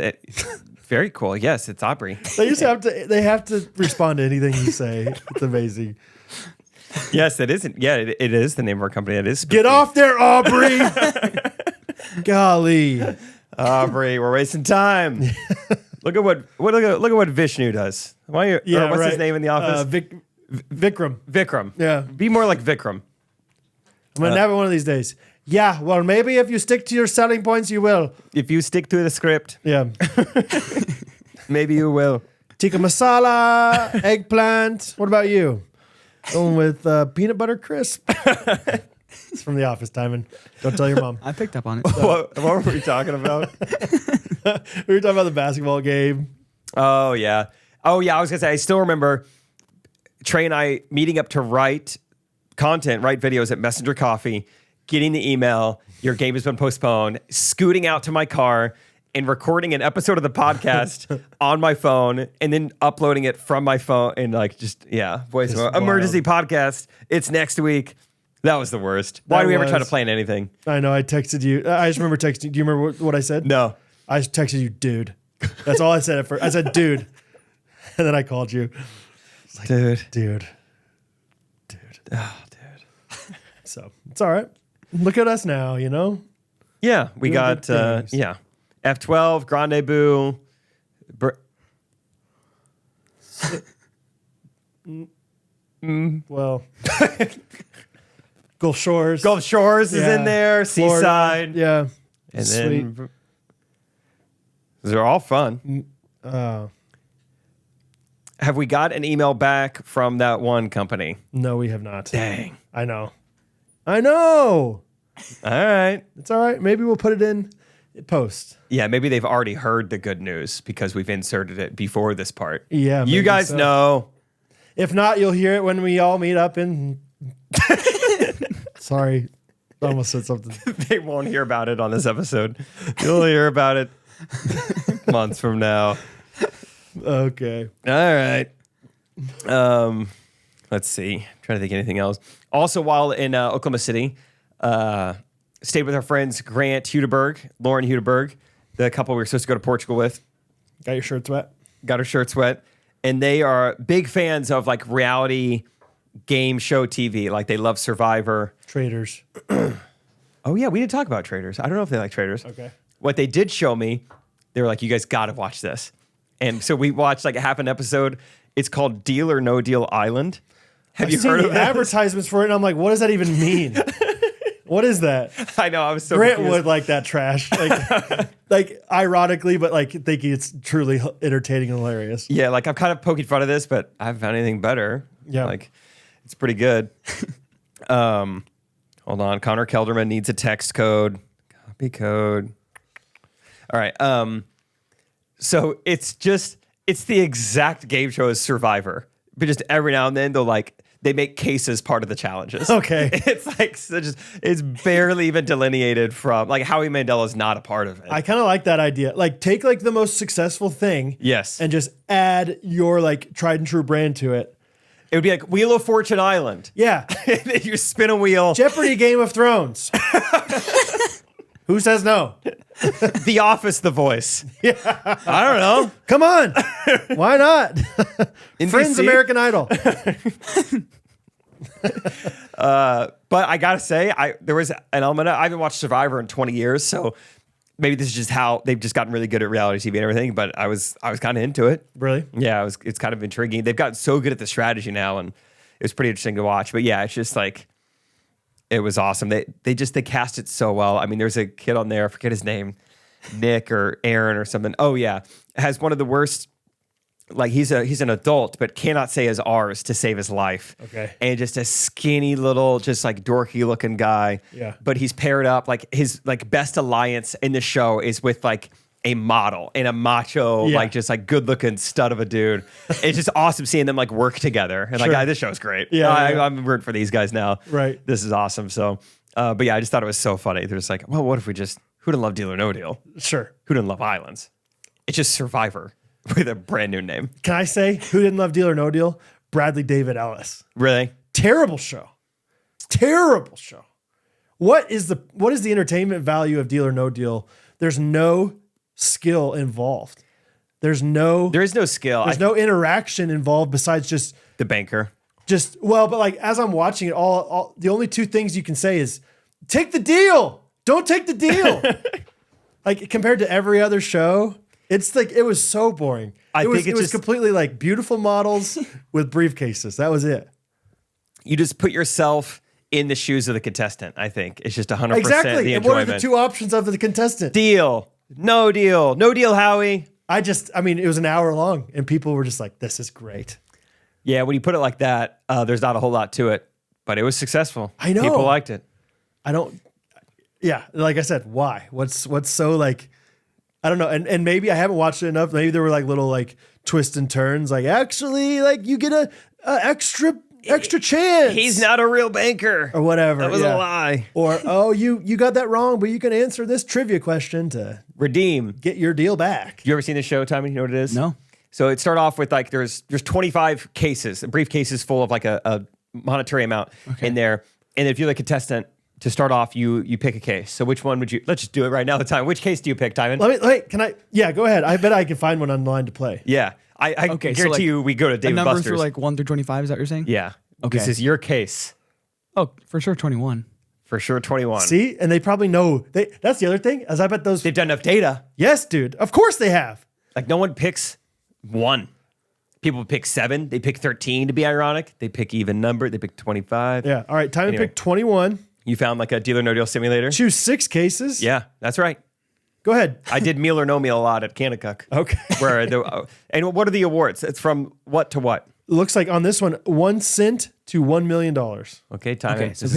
very cool. Yes, it's Aubrey. They just have to respond to anything you say. It's amazing. Yes, it isn't. Yeah, it is the name of our company. It is spooky. Get off there, Aubrey. Golly, Aubrey, we're wasting time. Look at what Vishnu does. What's his name in the office? Vikram. Vikram. Yeah. Be more like Vikram. I'm gonna have it one of these days. Yeah, well, maybe if you stick to your selling points, you will. If you stick to the script. Yeah. Maybe you will. Tikka masala, eggplant. What about you? Going with peanut butter crisp. It's from The Office, Timon. Don't tell your mom. I picked up on it. What were we talking about? We were talking about the basketball game. Oh, yeah. I was going to say, I still remember Trey and I meeting up to write videos at Messenger Coffee, getting the email, your game has been postponed, scooting out to my car and recording an episode of the podcast on my phone and then uploading it from my phone and voice emergency podcast. It's next week. That was the worst. Why do we ever try to plan anything? I know. I texted you. I just remember texting you. Do you remember what I said? No. I just texted you, dude. That's all I said at first. I said, dude. And then I called you. Like, dude. Oh, dude. So it's all right. Look at us now, you know? Yeah. We Doing got, good things. F12, Grande Boo. Well, Gulf Shores. Gulf Shores is in there. Florida. Seaside. Yeah. And Sweet. then they're all fun. Have we got an email back from that one company? No, we have not. Dang. I know. All right. It's all right. Maybe we'll put it in post. Yeah, maybe they've already heard the good news because we've inserted it before this part. Yeah. You guys so. know. If not, you'll hear it when we all meet up in. Sorry. I almost said something. They won't hear about it on this episode. You'll hear about it months from now. Okay. All right. Let's see. I'm trying to think of anything else. Also, while in Oklahoma City, stayed with our friends Grant Hudeberg, Lauren Hudeberg, the couple we were supposed to go to Portugal with. Got your shirts wet? Got our shirts wet. And they are big fans of like reality game show TV. Like they love Survivor. Traders. Oh, yeah. We didn't talk about Traders. I don't know if they like Traders. Okay. What they did show me, they were like, you guys got to watch this. And so we watched like half an episode. It's called Deal or No Deal Island. Have you heard of the that? Advertisements for it, and I'm like, what does that even mean? What is that? I know. I was so Grant confused. would like that trash. Like ironically, but like thinking it's truly entertaining and hilarious. Yeah, like I'm kind of poking fun of this, but I haven't found anything better. Yeah. Like it's pretty good. Hold on. Connor Kelderman needs a text code. Copy code. All right. So it's the exact game show as Survivor. But just every now and then they make cases part of the challenges. Okay. It's like it's barely even delineated from like Howie Mandel is not a part of it. I kind of like that idea. Like take like the most successful thing. Yes. And just add your like tried and true brand to it. It would be like Wheel of Fortune Island. Yeah. You spin a wheel. Jeopardy Game of Thrones. Who says no? The Office, The Voice. Yeah. I don't know. Come on. Why not? Friends, NBC? American Idol. But I gotta say, there was an element I haven't watched Survivor in 20 years, so maybe this is just how they've just gotten really good at reality TV and everything. But I was kind of into it. Really? Yeah, it's kind of intriguing. They've gotten so good at the strategy now, and it was pretty interesting to watch. But yeah, it's just like it was awesome. They cast it so well. I mean, there's a kid on there, I forget his name, Nick or Aaron or something. Oh yeah, has one of the worst. Like he's an adult, but cannot say his R's to save his life. Okay. And just a skinny little, just like dorky looking guy. Yeah. But he's paired up, like his like best alliance in the show is with like a model and a macho, Yeah. like just like good looking stud of a dude. It's just awesome seeing them like work together. And like, Sure. this show's great. Yeah, I'm rooting for these guys now. Right. This is awesome. So, but yeah, I just thought it was so funny. They're just like, well, what if we just, who didn't love Deal or No Deal? Sure. Who didn't love Islands? It's just Survivor with a brand new name. Can I say who didn't love Deal or No Deal? Bradley David Ellis. Really? Terrible show. Terrible show. What is the entertainment value of Deal or No Deal? There's no skill involved. There is no skill. There's no interaction involved besides just The banker. but like as I'm watching it, all the only two things you can say is take the deal. Don't take the deal. Like compared to every other show, it's like it was so boring. I think it was completely like beautiful models with briefcases. That was it. You just put yourself in the shoes of the contestant, I think. It's just 100% Exactly. the And what are enjoyment. the two options of the contestant? Deal. No deal. No deal, Howie. I mean, it was an hour long and people were just like, this is great. Yeah, when you put it like that, there's not a whole lot to it, but it was successfknow. I know. People liked it. I don't. Yeah, like I said, why? What's so like? I don't know. And maybe I haven't watched it enough. Maybe there were like little like twists and turns. Like actually, like you get a extra chance. He's not a real banker. Or whatever. That was a lie. Or oh, you got that wrong, but you can answer this trivia question to Redeem. get your deal back. You ever seen this show, Timon? You know what it is? No. So it started off with like there's 25 cases, briefcases full of like a monetary amount in there. And if you're the contestant, to start off, you pick a case. So which one would you? Let's just do it right now. The time. Which case do you pick, Timon? Can I? Yeah, go ahead. I bet I can find one online to play. Yeah, I Okay, guarantee so, like, you we go to A David number Buster's. through like 1 through 25. Is that what you're saying? Yeah. Okay. This is your case Oh, for sure, 21. for sure. 21. See, and they probably know. That's the other thing. As I bet those. They've done enough data. Yes, dude. Of course they have. Like no one picks 1. People pick 7. They pick 13 to be ironic. They pick even number. They pick 25. Yeah. All right. Time Anyway. to pick 21. You found like a deal or no deal simulator. Choose 6 cases. Yeah, that's right. Go ahead. I did meal or no meal a lot at Kanakuk. Okay. And what are the awards? It's from what to what? Looks like on this one, 1 cent to $1 million. Okay, time. Okay, so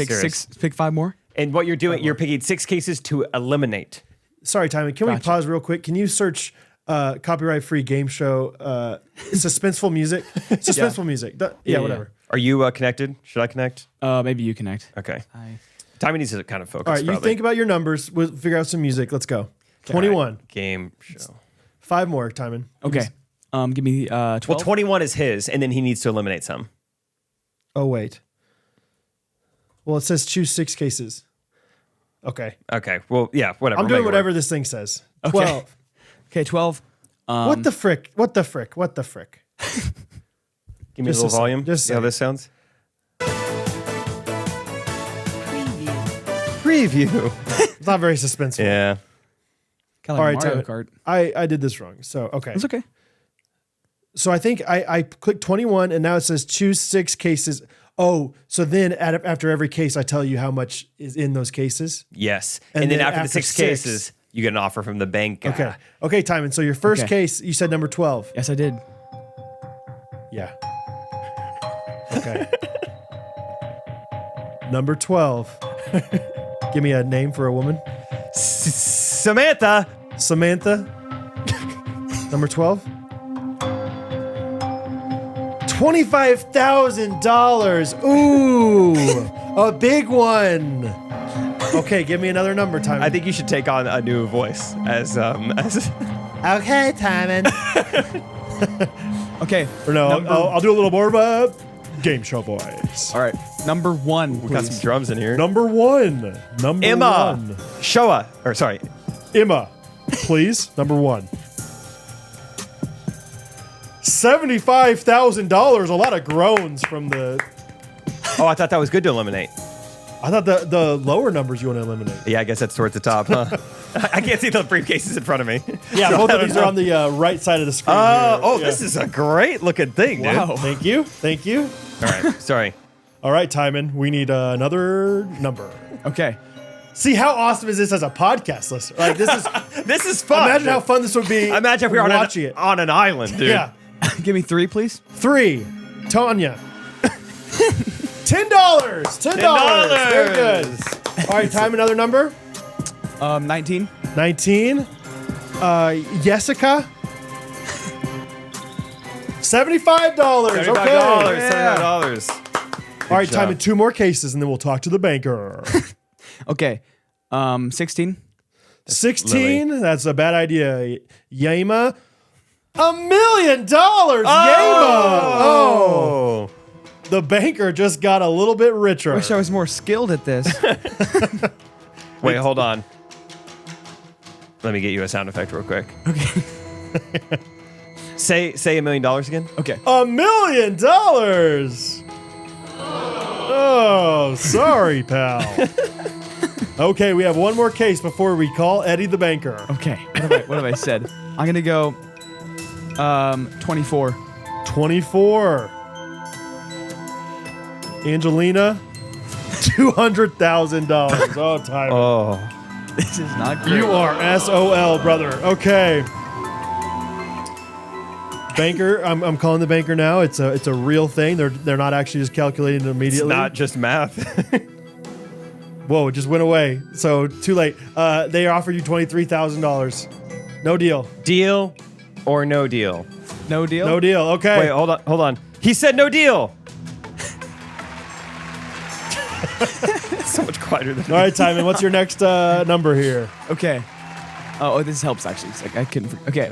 pick 5 more. And what you're doing, you're picking 6 cases to eliminate. Sorry, Timon. Can we pause real quick? Can you search copyright-free game show suspenseful music? Suspenseful music. Yeah, whatever. Are you connected? Should I connect? Maybe you connect. Okay. Timon needs to kind of focus. All right, you probably. think about your numbers. We'll figure out some music. Let's go. 21. Right. Game show. 5 more, Timon. Okay. Give me 12. Well, 21 is his, and then he needs to eliminate some. Oh, wait. Well, it says choose 6 cases. Okay. Okay. Well, yeah, whatever. I'm We'll doing make it whatever work. this thing says. Okay. 12. Okay, 12. What the frick? What the frick? What the frick? Give me Just a little a second, volume. just a See how second. this sounds? Preview. It's not very suspenseful. Yeah. Kind All of right, Mario Timon. Kart. I did this wrong. So, okay. It's okay. So I think I clicked 21 and now it says choose 6 cases. Oh, so then after every case, I tell you how much is in those cases. Yes. And And, then then after the after 6 6 cases, you get an offer from the bank. Okay. Okay, Timon. So your first Okay. case, you said number 12. Yes, I did. Yeah. Okay. Number 12. Give me a name for a woman. Samantha. Samantha. Number 12. $25,000. Ooh, a big one. Okay, give me another number, Timon. I think you should take on a new voice as Okay, Timon. Okay. Or no, I'll do a little more of a game show voice. All right. Number 1. we got some drums in here. Number 1. Number Emma. 1. Showa. Or sorry. Emma, please. Number 1. $75,000. A lot of groans from the. Oh, I thought that was good to eliminate. I thought the lower numbers you want to eliminate. Yeah, I guess that's towards the top, huh? I can't see the briefcases in front of me. Yeah, So both I of don't these know. are on the right side of the screen. Oh, here. this is a great looking thing, dude. Wow. Thank you. Thank you. All right, sorry. All right, Timon, we need another number. Okay. See, how awesome is this as a podcast listener? Like, this is. This is fun. Imagine how fun this would be. Imagine if we were watching it. on an island, dude. Yeah. Give me 3, please. 3. Tanya. $10. $10. Very good. All right, time another number. 19. 19. Jessica. $75. Okay. $75. All right, job. time in 2 more cases, and then we'll talk to the banker. Okay. 16. 16. That's a bad idea. Yema. $1 million. Yema. Oh. The banker just got a little bit richer. Wish I was more skilled at this. Wait, hold on. Let me get you a sound effect real quick. Okay. Say $1 million again. Okay. $1 million. Oh, sorry, pal. Okay, we have one more case before we call Eddie the banker. Okay. What have I said? I'm gonna go 24. 24. Angelina, $200,000. Oh, Tyler. Oh. This is not great. You are SOL, brother. Okay. Banker, I'm calling the banker now. It's a real thing. They're not actually just calculating it It's immediately. not just math. Whoa, it just went away. So too late. They offer you $23,000. No deal. Deal or no deal? No deal? No deal. Okay. Wait, hold on. He said no deal. So much quieter than All right, Timon, what's your next number here? Okay. Oh, this helps actually. It's like I couldn't. Okay.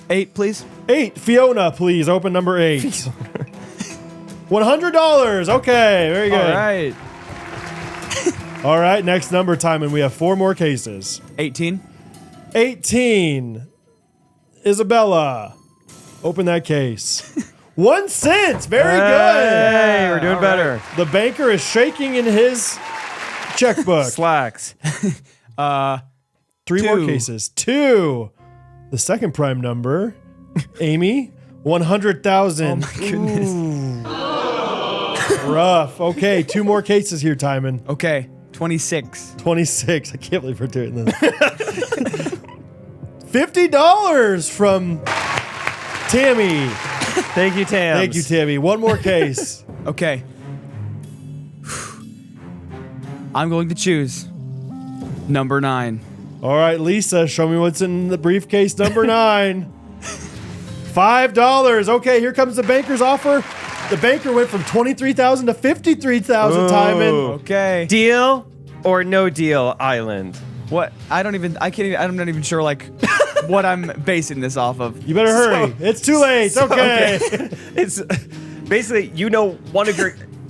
8, please. 8. Fiona, please. Open number 8. $100. Okay, very good. All right. All right, next number, Timon. We have 4 more cases. 18. 18. Isabella. Open that case. 1 cent. Very good. Hey, we're doing better. The banker is shaking in his checkbook. Slacks. 3 more cases. 2. The second prime number. Amy. 100,000. Oh my goodness. Rough. Okay, 2 more cases here, Timon. Okay. 26. 26. I can't believe we're doing this. $50 from Tammy. Thank you, Tam. Thank you, Tammy. 1 more case. Okay. I'm going to choose number 9. All right, Lisa, show me what's in the briefcase number 9. $5. Okay, here comes the banker's offer. The banker went from $23,000 to $53,000, Timon. Okay. Deal or no deal, Island? What? I'm not even sure like what I'm basing this off of. You better hurry. It's too late. Okay. It's basically, one of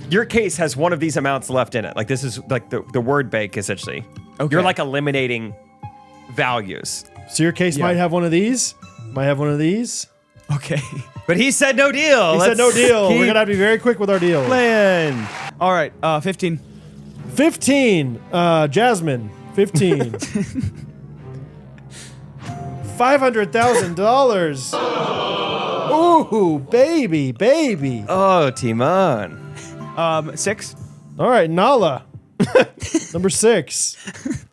your case has one of these amounts left in it. Like this is like the word bank essentially. Okay. You're like eliminating values. So your case might have one of these. Might have one of these. Okay. But he said no deal. He said no deal. We're going to have to be very quick with our deal. Playing. All right. 15. 15. Jasmine. 15. $500,000. Ooh, baby. Oh, Timon. 6. All right, Nala. Number 6.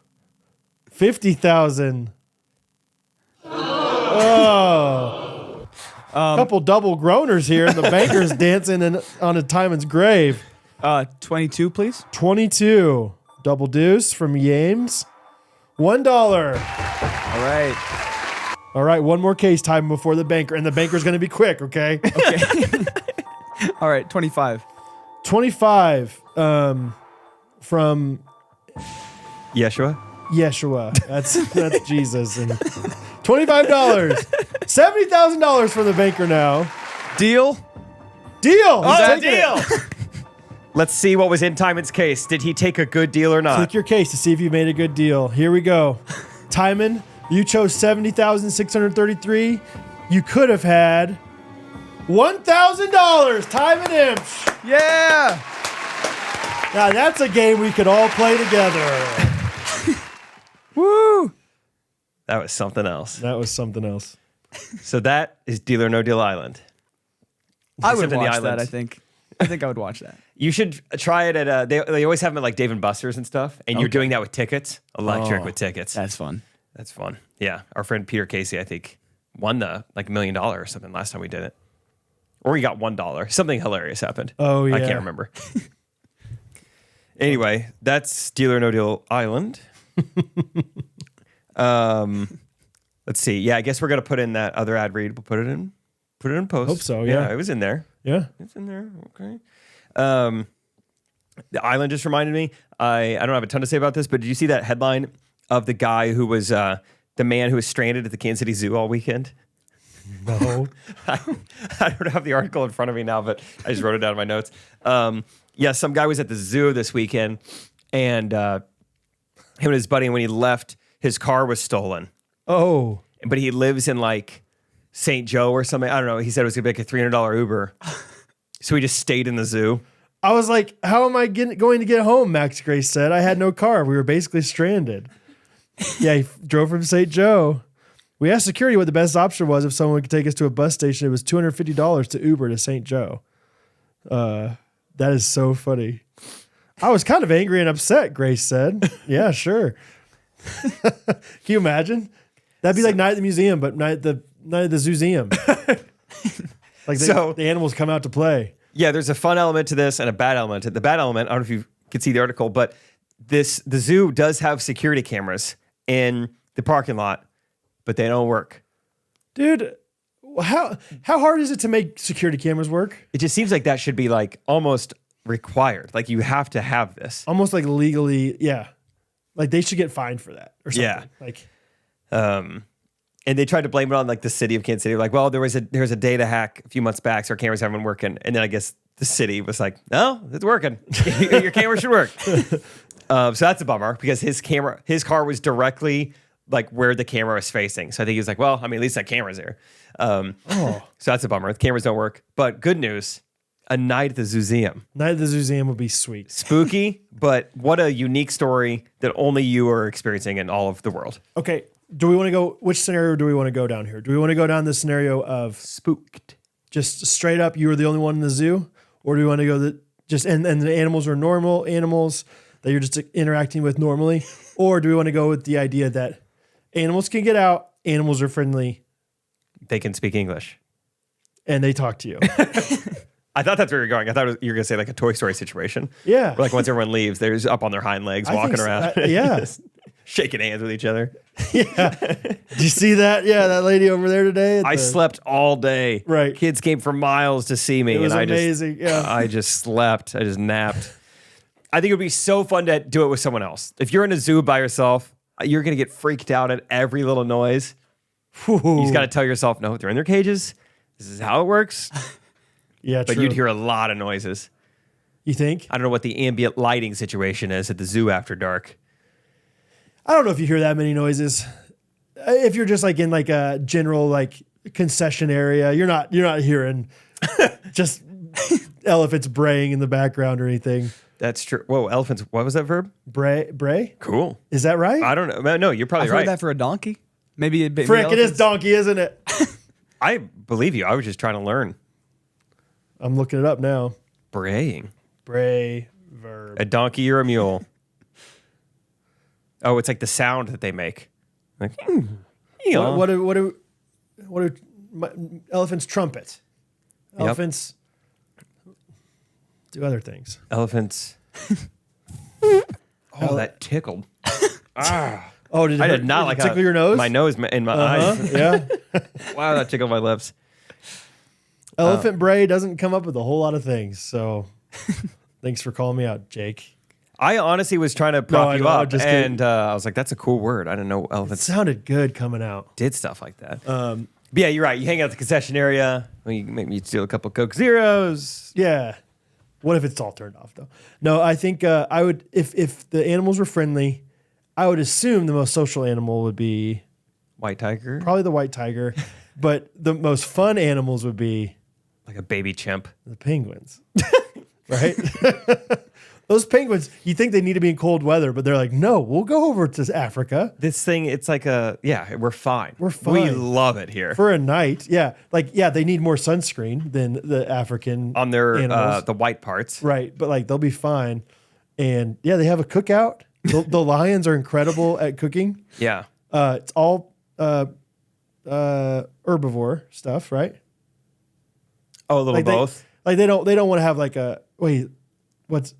50,000. Oh. Couple double groaners here, and the banker's dancing on a Timon's grave. 22, please. 22. Double deuce from Yames. $1. All right. All right, 1 more case time before the banker, and the banker's going to be quick, okay? Okay. All right. 25. 25 from Yeshua. That's Jesus. And $25. $70,000 from the banker now. Deal. Deal. He's Oh, taking it. deal. Let's see what was in Timon's case. Did he take a good deal or not? Click your case to see if you made a good deal. Here we go. Timon, you chose 70,633. You could have had $1,000. Timon Imps. Yeah. Now that's a game we could all play together. Woo. That was something else. That was something else. So that is Deal or No Deal Island. I would Except in the watch that. islands. I think. I think I would watch that. You should try it at they always have them at like Dave & Buster's and stuff, and you're doing that with tickets. Electric with tickets. That's fun. That's fun. Yeah, our friend Peter Casey, I think, won the like $1 million or something last time we did it, or he got $1. Something hilarious happened. Oh, yeah. I can't remember. Anyway, that's Deal or No Deal Island. Let's see. Yeah, I guess we're gonna put in that other ad read. We'll put it in post. Hope so, yeah. It was in there. Yeah. It's in there. Okay. The Island just reminded me. I don't have a ton to say about this, but did you see that headline of the guy who was the man who was stranded at the Kansas City Zoo all weekend? No. I don't have the article in front of me now, but I just wrote it down in my notes. Yeah, some guy was at the zoo this weekend, and him and his buddy, when he left, his car was stolen. Oh. But he lives in like St. Joe or something. I don't know. He said it was going to be like a $300 Uber. So he just stayed in the zoo. I was like, how am I going to get home? Max Grace said. I had no car. We were basically stranded. Yeah, he drove from St. Joe. We asked security what the best option was if someone could take us to a bus station. It was $250 to Uber to St. Joe. That is so funny. I was kind of angry and upset, Grace said. Yeah, sure. Can you imagine? That'd be like Night at the Museum, but Night at the Zooseum. Like the animals come out to play. Yeah, there's a fun element to this and a bad element. The bad element, I don't know if you could see the article, but the zoo does have security cameras in the parking lot, but they don't work. Dude, how hard is it to make security cameras work? It just seems like that should be like almost required. Like you have to have this. Almost like legally, yeah. Like they should get fined for that or something. Yeah. Like, And they tried to blame it on like the city of Kansas City. Like, well, there was a data hack a few months back, so our cameras haven't been working. And then I guess the city was like, no, it's working. Your camera should work. So that's a bummer because his car was directly like where the camera was facing. So I think he was like, well, I mean, at least that camera's there. So that's a bummer. The cameras don't work. But good news, a night at the Zoozeum. Night at the Zoozeum would be sweet. Spooky, but what a unique story that only you are experiencing in all of the world. Okay. Do we want to go, which scenario do we want to go down here? Do we want to go down the scenario of Spooked. just straight up, you were the only one in the zoo? Or do we want to go that just, and the animals are normal animals that you're just interacting with normally? Or do we want to go with the idea that animals can get out, animals are friendly, They can speak English. and they talk to you? I thought that's where you're going. I thought you were going to say like a Toy Story situation. Yeah. Where like once everyone leaves, they're just up on their hind legs, I walking think so. around. Yeah. Just shaking hands with each other. Did you see that? Yeah, that lady over there today. I slept all day. Right. Kids came for miles to see me. It was and amazing. Yeah. I just slept. I just napped. I think it would be so fun to do it with someone else. If you're in a zoo by yourself, you're going to get freaked out at every little noise. You just got to tell yourself, no, they're in their cages. This is how it works. Yeah, But true. you'd hear a lot of noises. You think? I don't know what the ambient lighting situation is at the zoo after dark. I don't know if you hear that many noises. If you're just like in like a general like concession area, you're not hearing just elephants braying in the background or anything. That's true. Whoa, elephants. What was that verb? Bray? Cool. Is that right? I don't know. No, you're probably I've right. heard that for a donkey. Maybe a bit. Frick, it is donkey, isn't it? I believe you. I was just trying to learn. I'm looking it up now. Braying. Bray verb. A donkey or a mule? Oh, it's like the sound that they make. Like, yeah. What do elephants trumpet? Elephants do other things. Elephants. Oh, that tickled. Oh, did it I hurt- did not like tickle your nose? My nose in my eyes. Yeah. Wow, that tickled my lips. Elephant bray doesn't come up with a whole lot of things. So thanks for calling me out, Jake. I honestly was trying to prop I you know, up, just kidding. and I was like, "That's a cool word." I didn't know It elephants sounded good coming out. did stuff like that. But yeah, you're right. You hang out at the concession area. You maybe steal a couple Coke Zeros. Yeah. What if it's all turned off though? No, I think I would if the animals were friendly, I would assume the most social animal would be White tiger, probably the white tiger, but the most fun animals would be like a baby chimp. the penguins. Right? Those penguins, you think they need to be in cold weather, but they're like, no, we'll go over to Africa This thing, it's like we're fine. We're We fine. love it here. for a night. Yeah. Like, yeah, they need more sunscreen than the African On their animals. the white parts. Right. But like, they'll be fine. And yeah, they have a cookout. The lions are incredible at cooking. Yeah. It's all herbivore stuff, right? Oh, a little Like both. They don't want to have like a wait. What's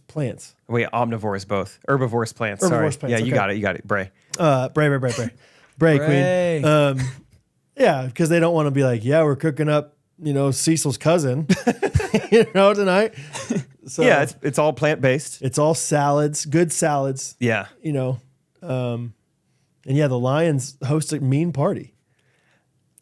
plants? Wait, omnivores both. Herbivorous plants. Herbivorous Sorry. plants, Yeah, you okay. got it. You got it. Bray. Bray queen. Bray. Yeah, because they don't want to be like, yeah, we're cooking up, Cecil's cousin, tonight. So Yeah, it's all plant based. it's all salads, good salads, Yeah. and yeah, the lions host a mean party.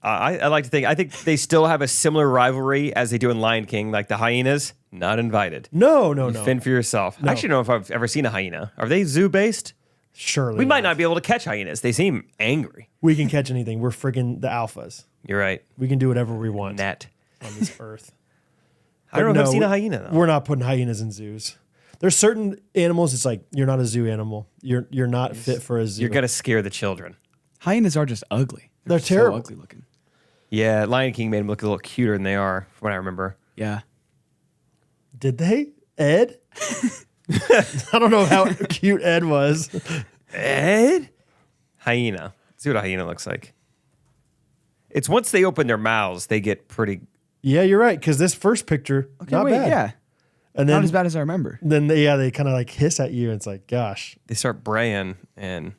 I like to think. I think they still have a similar rivalry as they do in Lion King. Like the hyenas, not invited. No. Fend for yourself. I actually don't know if I've ever seen a hyena. Are they zoo based? Surely We might not be able to catch hyenas. They seem angry. We can catch anything. We're friggin' the alphas. You're right. We can do whatever we want Net. on this earth. I don't know if I've seen a we- hyena though. We're not putting hyenas in zoos. There's certain animals. It's like you're not a zoo animal. You're not fit for a zoo. You're gonna scare the children. Hyenas are just ugly. They're so terrible. ugly looking. Yeah, Lion King made them look a little cuter than they are, from what I remember. Yeah. Did they? Ed? I don't know how cute Ed was. Ed? Hyena. Let's see what a hyena looks like. It's once they open their mouths, they get pretty. Yeah, you're right. Because this first picture, Okay, not wait, bad. yeah. And Not then as bad as I remember. then they kind of like hiss at you, and it's like, gosh. They start braying and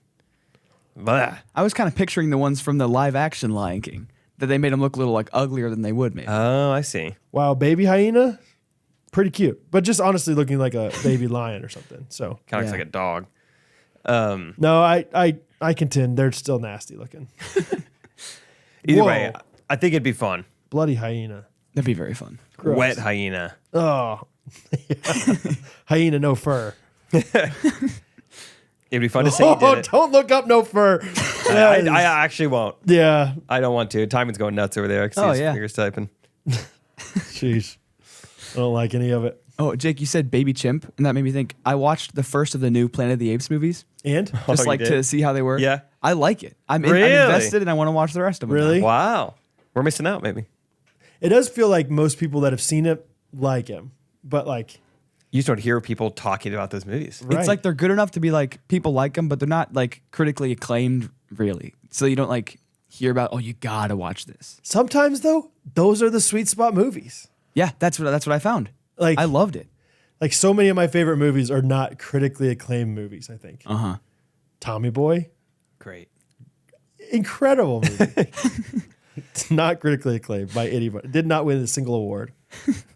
blah. I was kind of picturing the ones from the live action Lion King that they made them look a little like uglier than they would maybe. Oh, I see. Wow, baby hyena, pretty cute, but just honestly looking like a baby lion or something. So Kind of looks Yeah. like a dog. no, I contend they're still nasty looking. Either Whoa. way, I think it'd be fun. Bloody hyena. That'd be very fun. Gross. Wet hyena. Oh, hyena, no fur. It'd be fun to say you Oh, did it. don't look up no fur. That is- I actually won't. yeah, I don't want to. Timon's going nuts over there. I can see Oh, his yeah. fingers typing. jeez, I don't like any of it. Oh, Jake, you said Baby Chimp, and that made me think. I watched the first of the new Planet of the Apes movies, And just you like did? to see how they were. Yeah. I like it. I'm Really? invested, and I want to watch the rest of them. Really? Wow. We're missing out, maybe. it does feel like most people that have seen it like him, but like, You just don't hear people talking about those movies. right. It's like they're good enough to be like people like them, but they're not like critically acclaimed, really. So you don't like hear about. Oh, you gotta watch this. sometimes though, those are the sweet spot movies. Yeah, that's what I found. Like I loved it. Like so many of my favorite movies are not critically acclaimed movies. I think Uh-huh. Tommy Boy, Great. incredible movie. It's not critically acclaimed by anybody. Did not win a single award.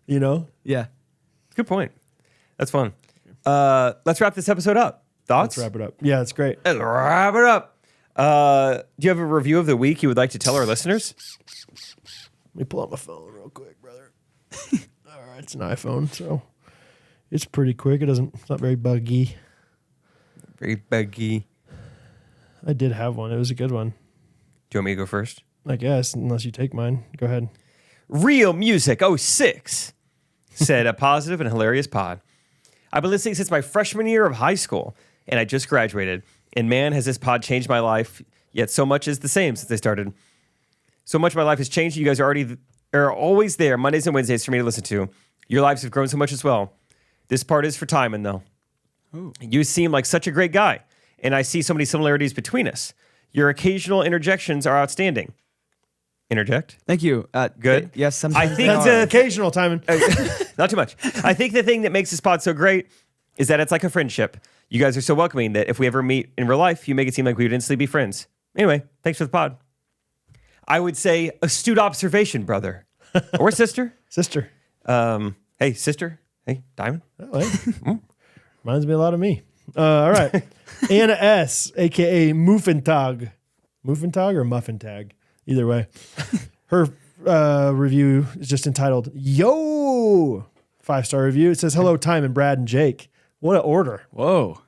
You know? Yeah. Good point. That's fun. Let's wrap this episode up. Thoughts? Let's wrap it up. Yeah, it's great. Let's wrap it up. Do you have a review of the week you would like to tell our listeners? Let me pull out my phone real quick, brother. All right, it's an iPhone, so it's pretty quick. It's not very buggy. Very buggy. I did have one. It was a good one. Do you want me to go first? I guess, unless you take mine. Go ahead. Real Music 06 said a positive and hilarious pod. I've been listening since my freshman year of high school, and I just graduated. And man, has this pod changed my life, yet so much is the same since I started. So much of my life has changed. You guys are always there Mondays and Wednesdays for me to listen to. Your lives have grown so much as well. This part is for Timon, though. Ooh. You seem like such a great guy, and I see so many similarities between us. Your occasional interjections are outstanding. Interject? Thank you. Good. Yes, sometimes I think they That's are. an occasional, Timon. Not too much. I think the thing that makes this pod so great is that it's like a friendship. You guys are so welcoming that if we ever meet in real life, you make it seem like we would instantly be friends. Anyway, thanks for the pod. I would say astute observation, brother. Or sister. Sister. Hey, sister. Hey, Diamond. Oh, hey. Reminds me a lot of me. All right. Anna S., a.k.a. Muffentag. Muffentag or Muffentag? Either way. Her review is just entitled, Yo! 5-star review. It says, hello, Timon, Brad, and Jake. What an order. Whoa.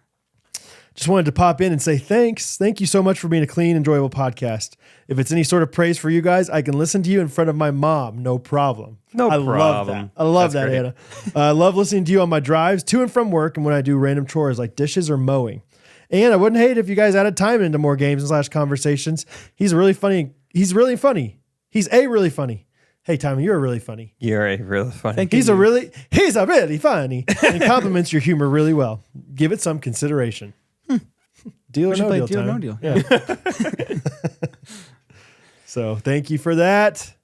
Just wanted to pop in and say thanks. Thank you so much for being a clean, enjoyable podcast. If it's any sort of praise for you guys, I can listen to you in front of my mom. No problem. No I love problem. that. I love That's that, great. Anna. I love listening to you on my drives to and from work and when I do random chores like dishes or mowing. And I wouldn't hate if you guys added time into more games and / conversations. He's really funny. He's really funny. He's a really funny. Hey, Timon, you're really funny. You're a really funny. Thank He's you. a really funny. And he compliments your humor really well. Give it some consideration. Deal or We should no play deal, Deal or Timon. No Deal. Yeah. So thank you for that.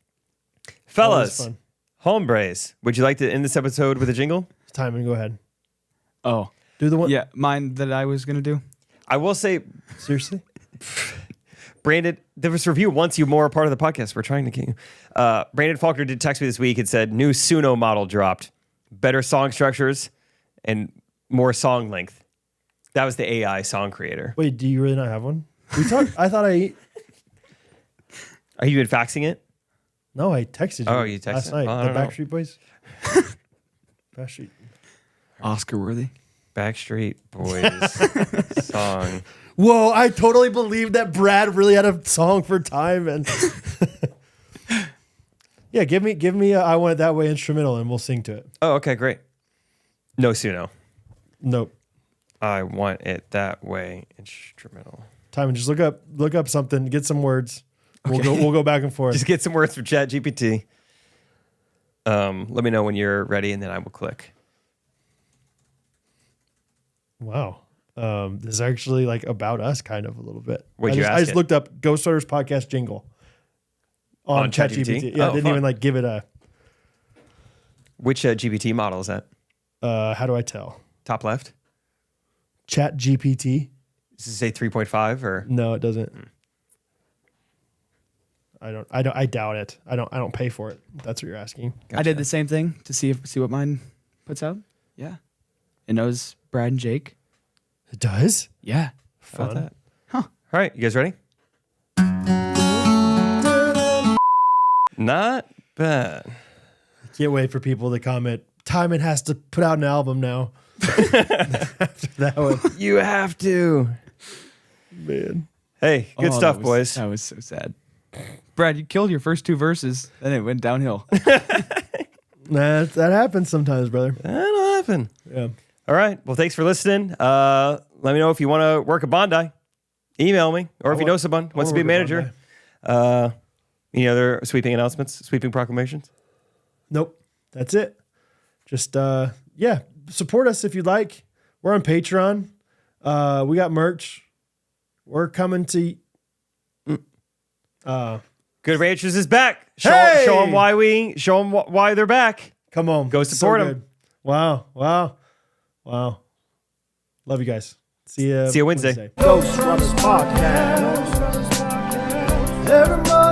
Fellas, Always fun. hombres, would you like to end this episode with a jingle? Timon, go ahead. Oh. Do the one. Yeah, mine that I was going to do. I will say, Seriously? Brandon, there was a review once you more a part of the podcast. We're trying to get you. Brandon Faulkner did text me this week and said, new Suno model dropped. Better song structures and more song length. That was the AI song creator. Wait, do you really not have one? We talked. I thought Are you faxing it? No, I texted you. Oh, you texted? last night. Oh, I The don't know. Backstreet Boys. Backstreet. Oscar worthy. Backstreet Boys song. Whoa! I totally believed that Brad really had a song for Timon. Yeah, give me. I Want It That Way instrumental, and we'll sing to it. Oh, okay, great. No Suno. Nope. I Want It That Way instrumental. Timon, just look up something, get some words. We'll go back and forth. Just get some words from ChatGPT. Let me know when you're ready, and then I will click. Wow. This is actually like about us kind of a little bit. What'd you I ask just it? looked up Ghostrunners podcast jingle on On ChatGPT. ChatGPT? Yeah, I Oh, didn't fun. even like give it a. Which GPT model is that? How do I tell? Top left. Chat GPT? Does it say 3.5 or? No, it doesn't. I doubt it. I don't pay for it. If that's what you're asking. I did the same thing to see what mine puts out. Yeah. It knows Brad and Jake. It does? Yeah. How about Fun. that? Huh. All right, you guys ready? Not bad. Can't wait for people to comment. Timon has to put out an album now. After that one. You have to. Man. Hey, good stuff, that boys. That was so sad. Brad, you killed your first 2 verses, then it went downhill. Nah, that happens sometimes, brother. That'll happen. Yeah. All right. Well, thanks for listening. Let me know if you want to work a Bondi. Email me, or if you know someone wants to be a manager. Any other sweeping announcements, sweeping proclamations? Nope. That's it. Just support us if you'd like. We're on Patreon. We got merch. We're coming to Good Ranchers is back. Show them why they're back. Come on. Go support them. Good. Wow. Love you guys. See you Wednesday. Ghostrunners podcast. Everybody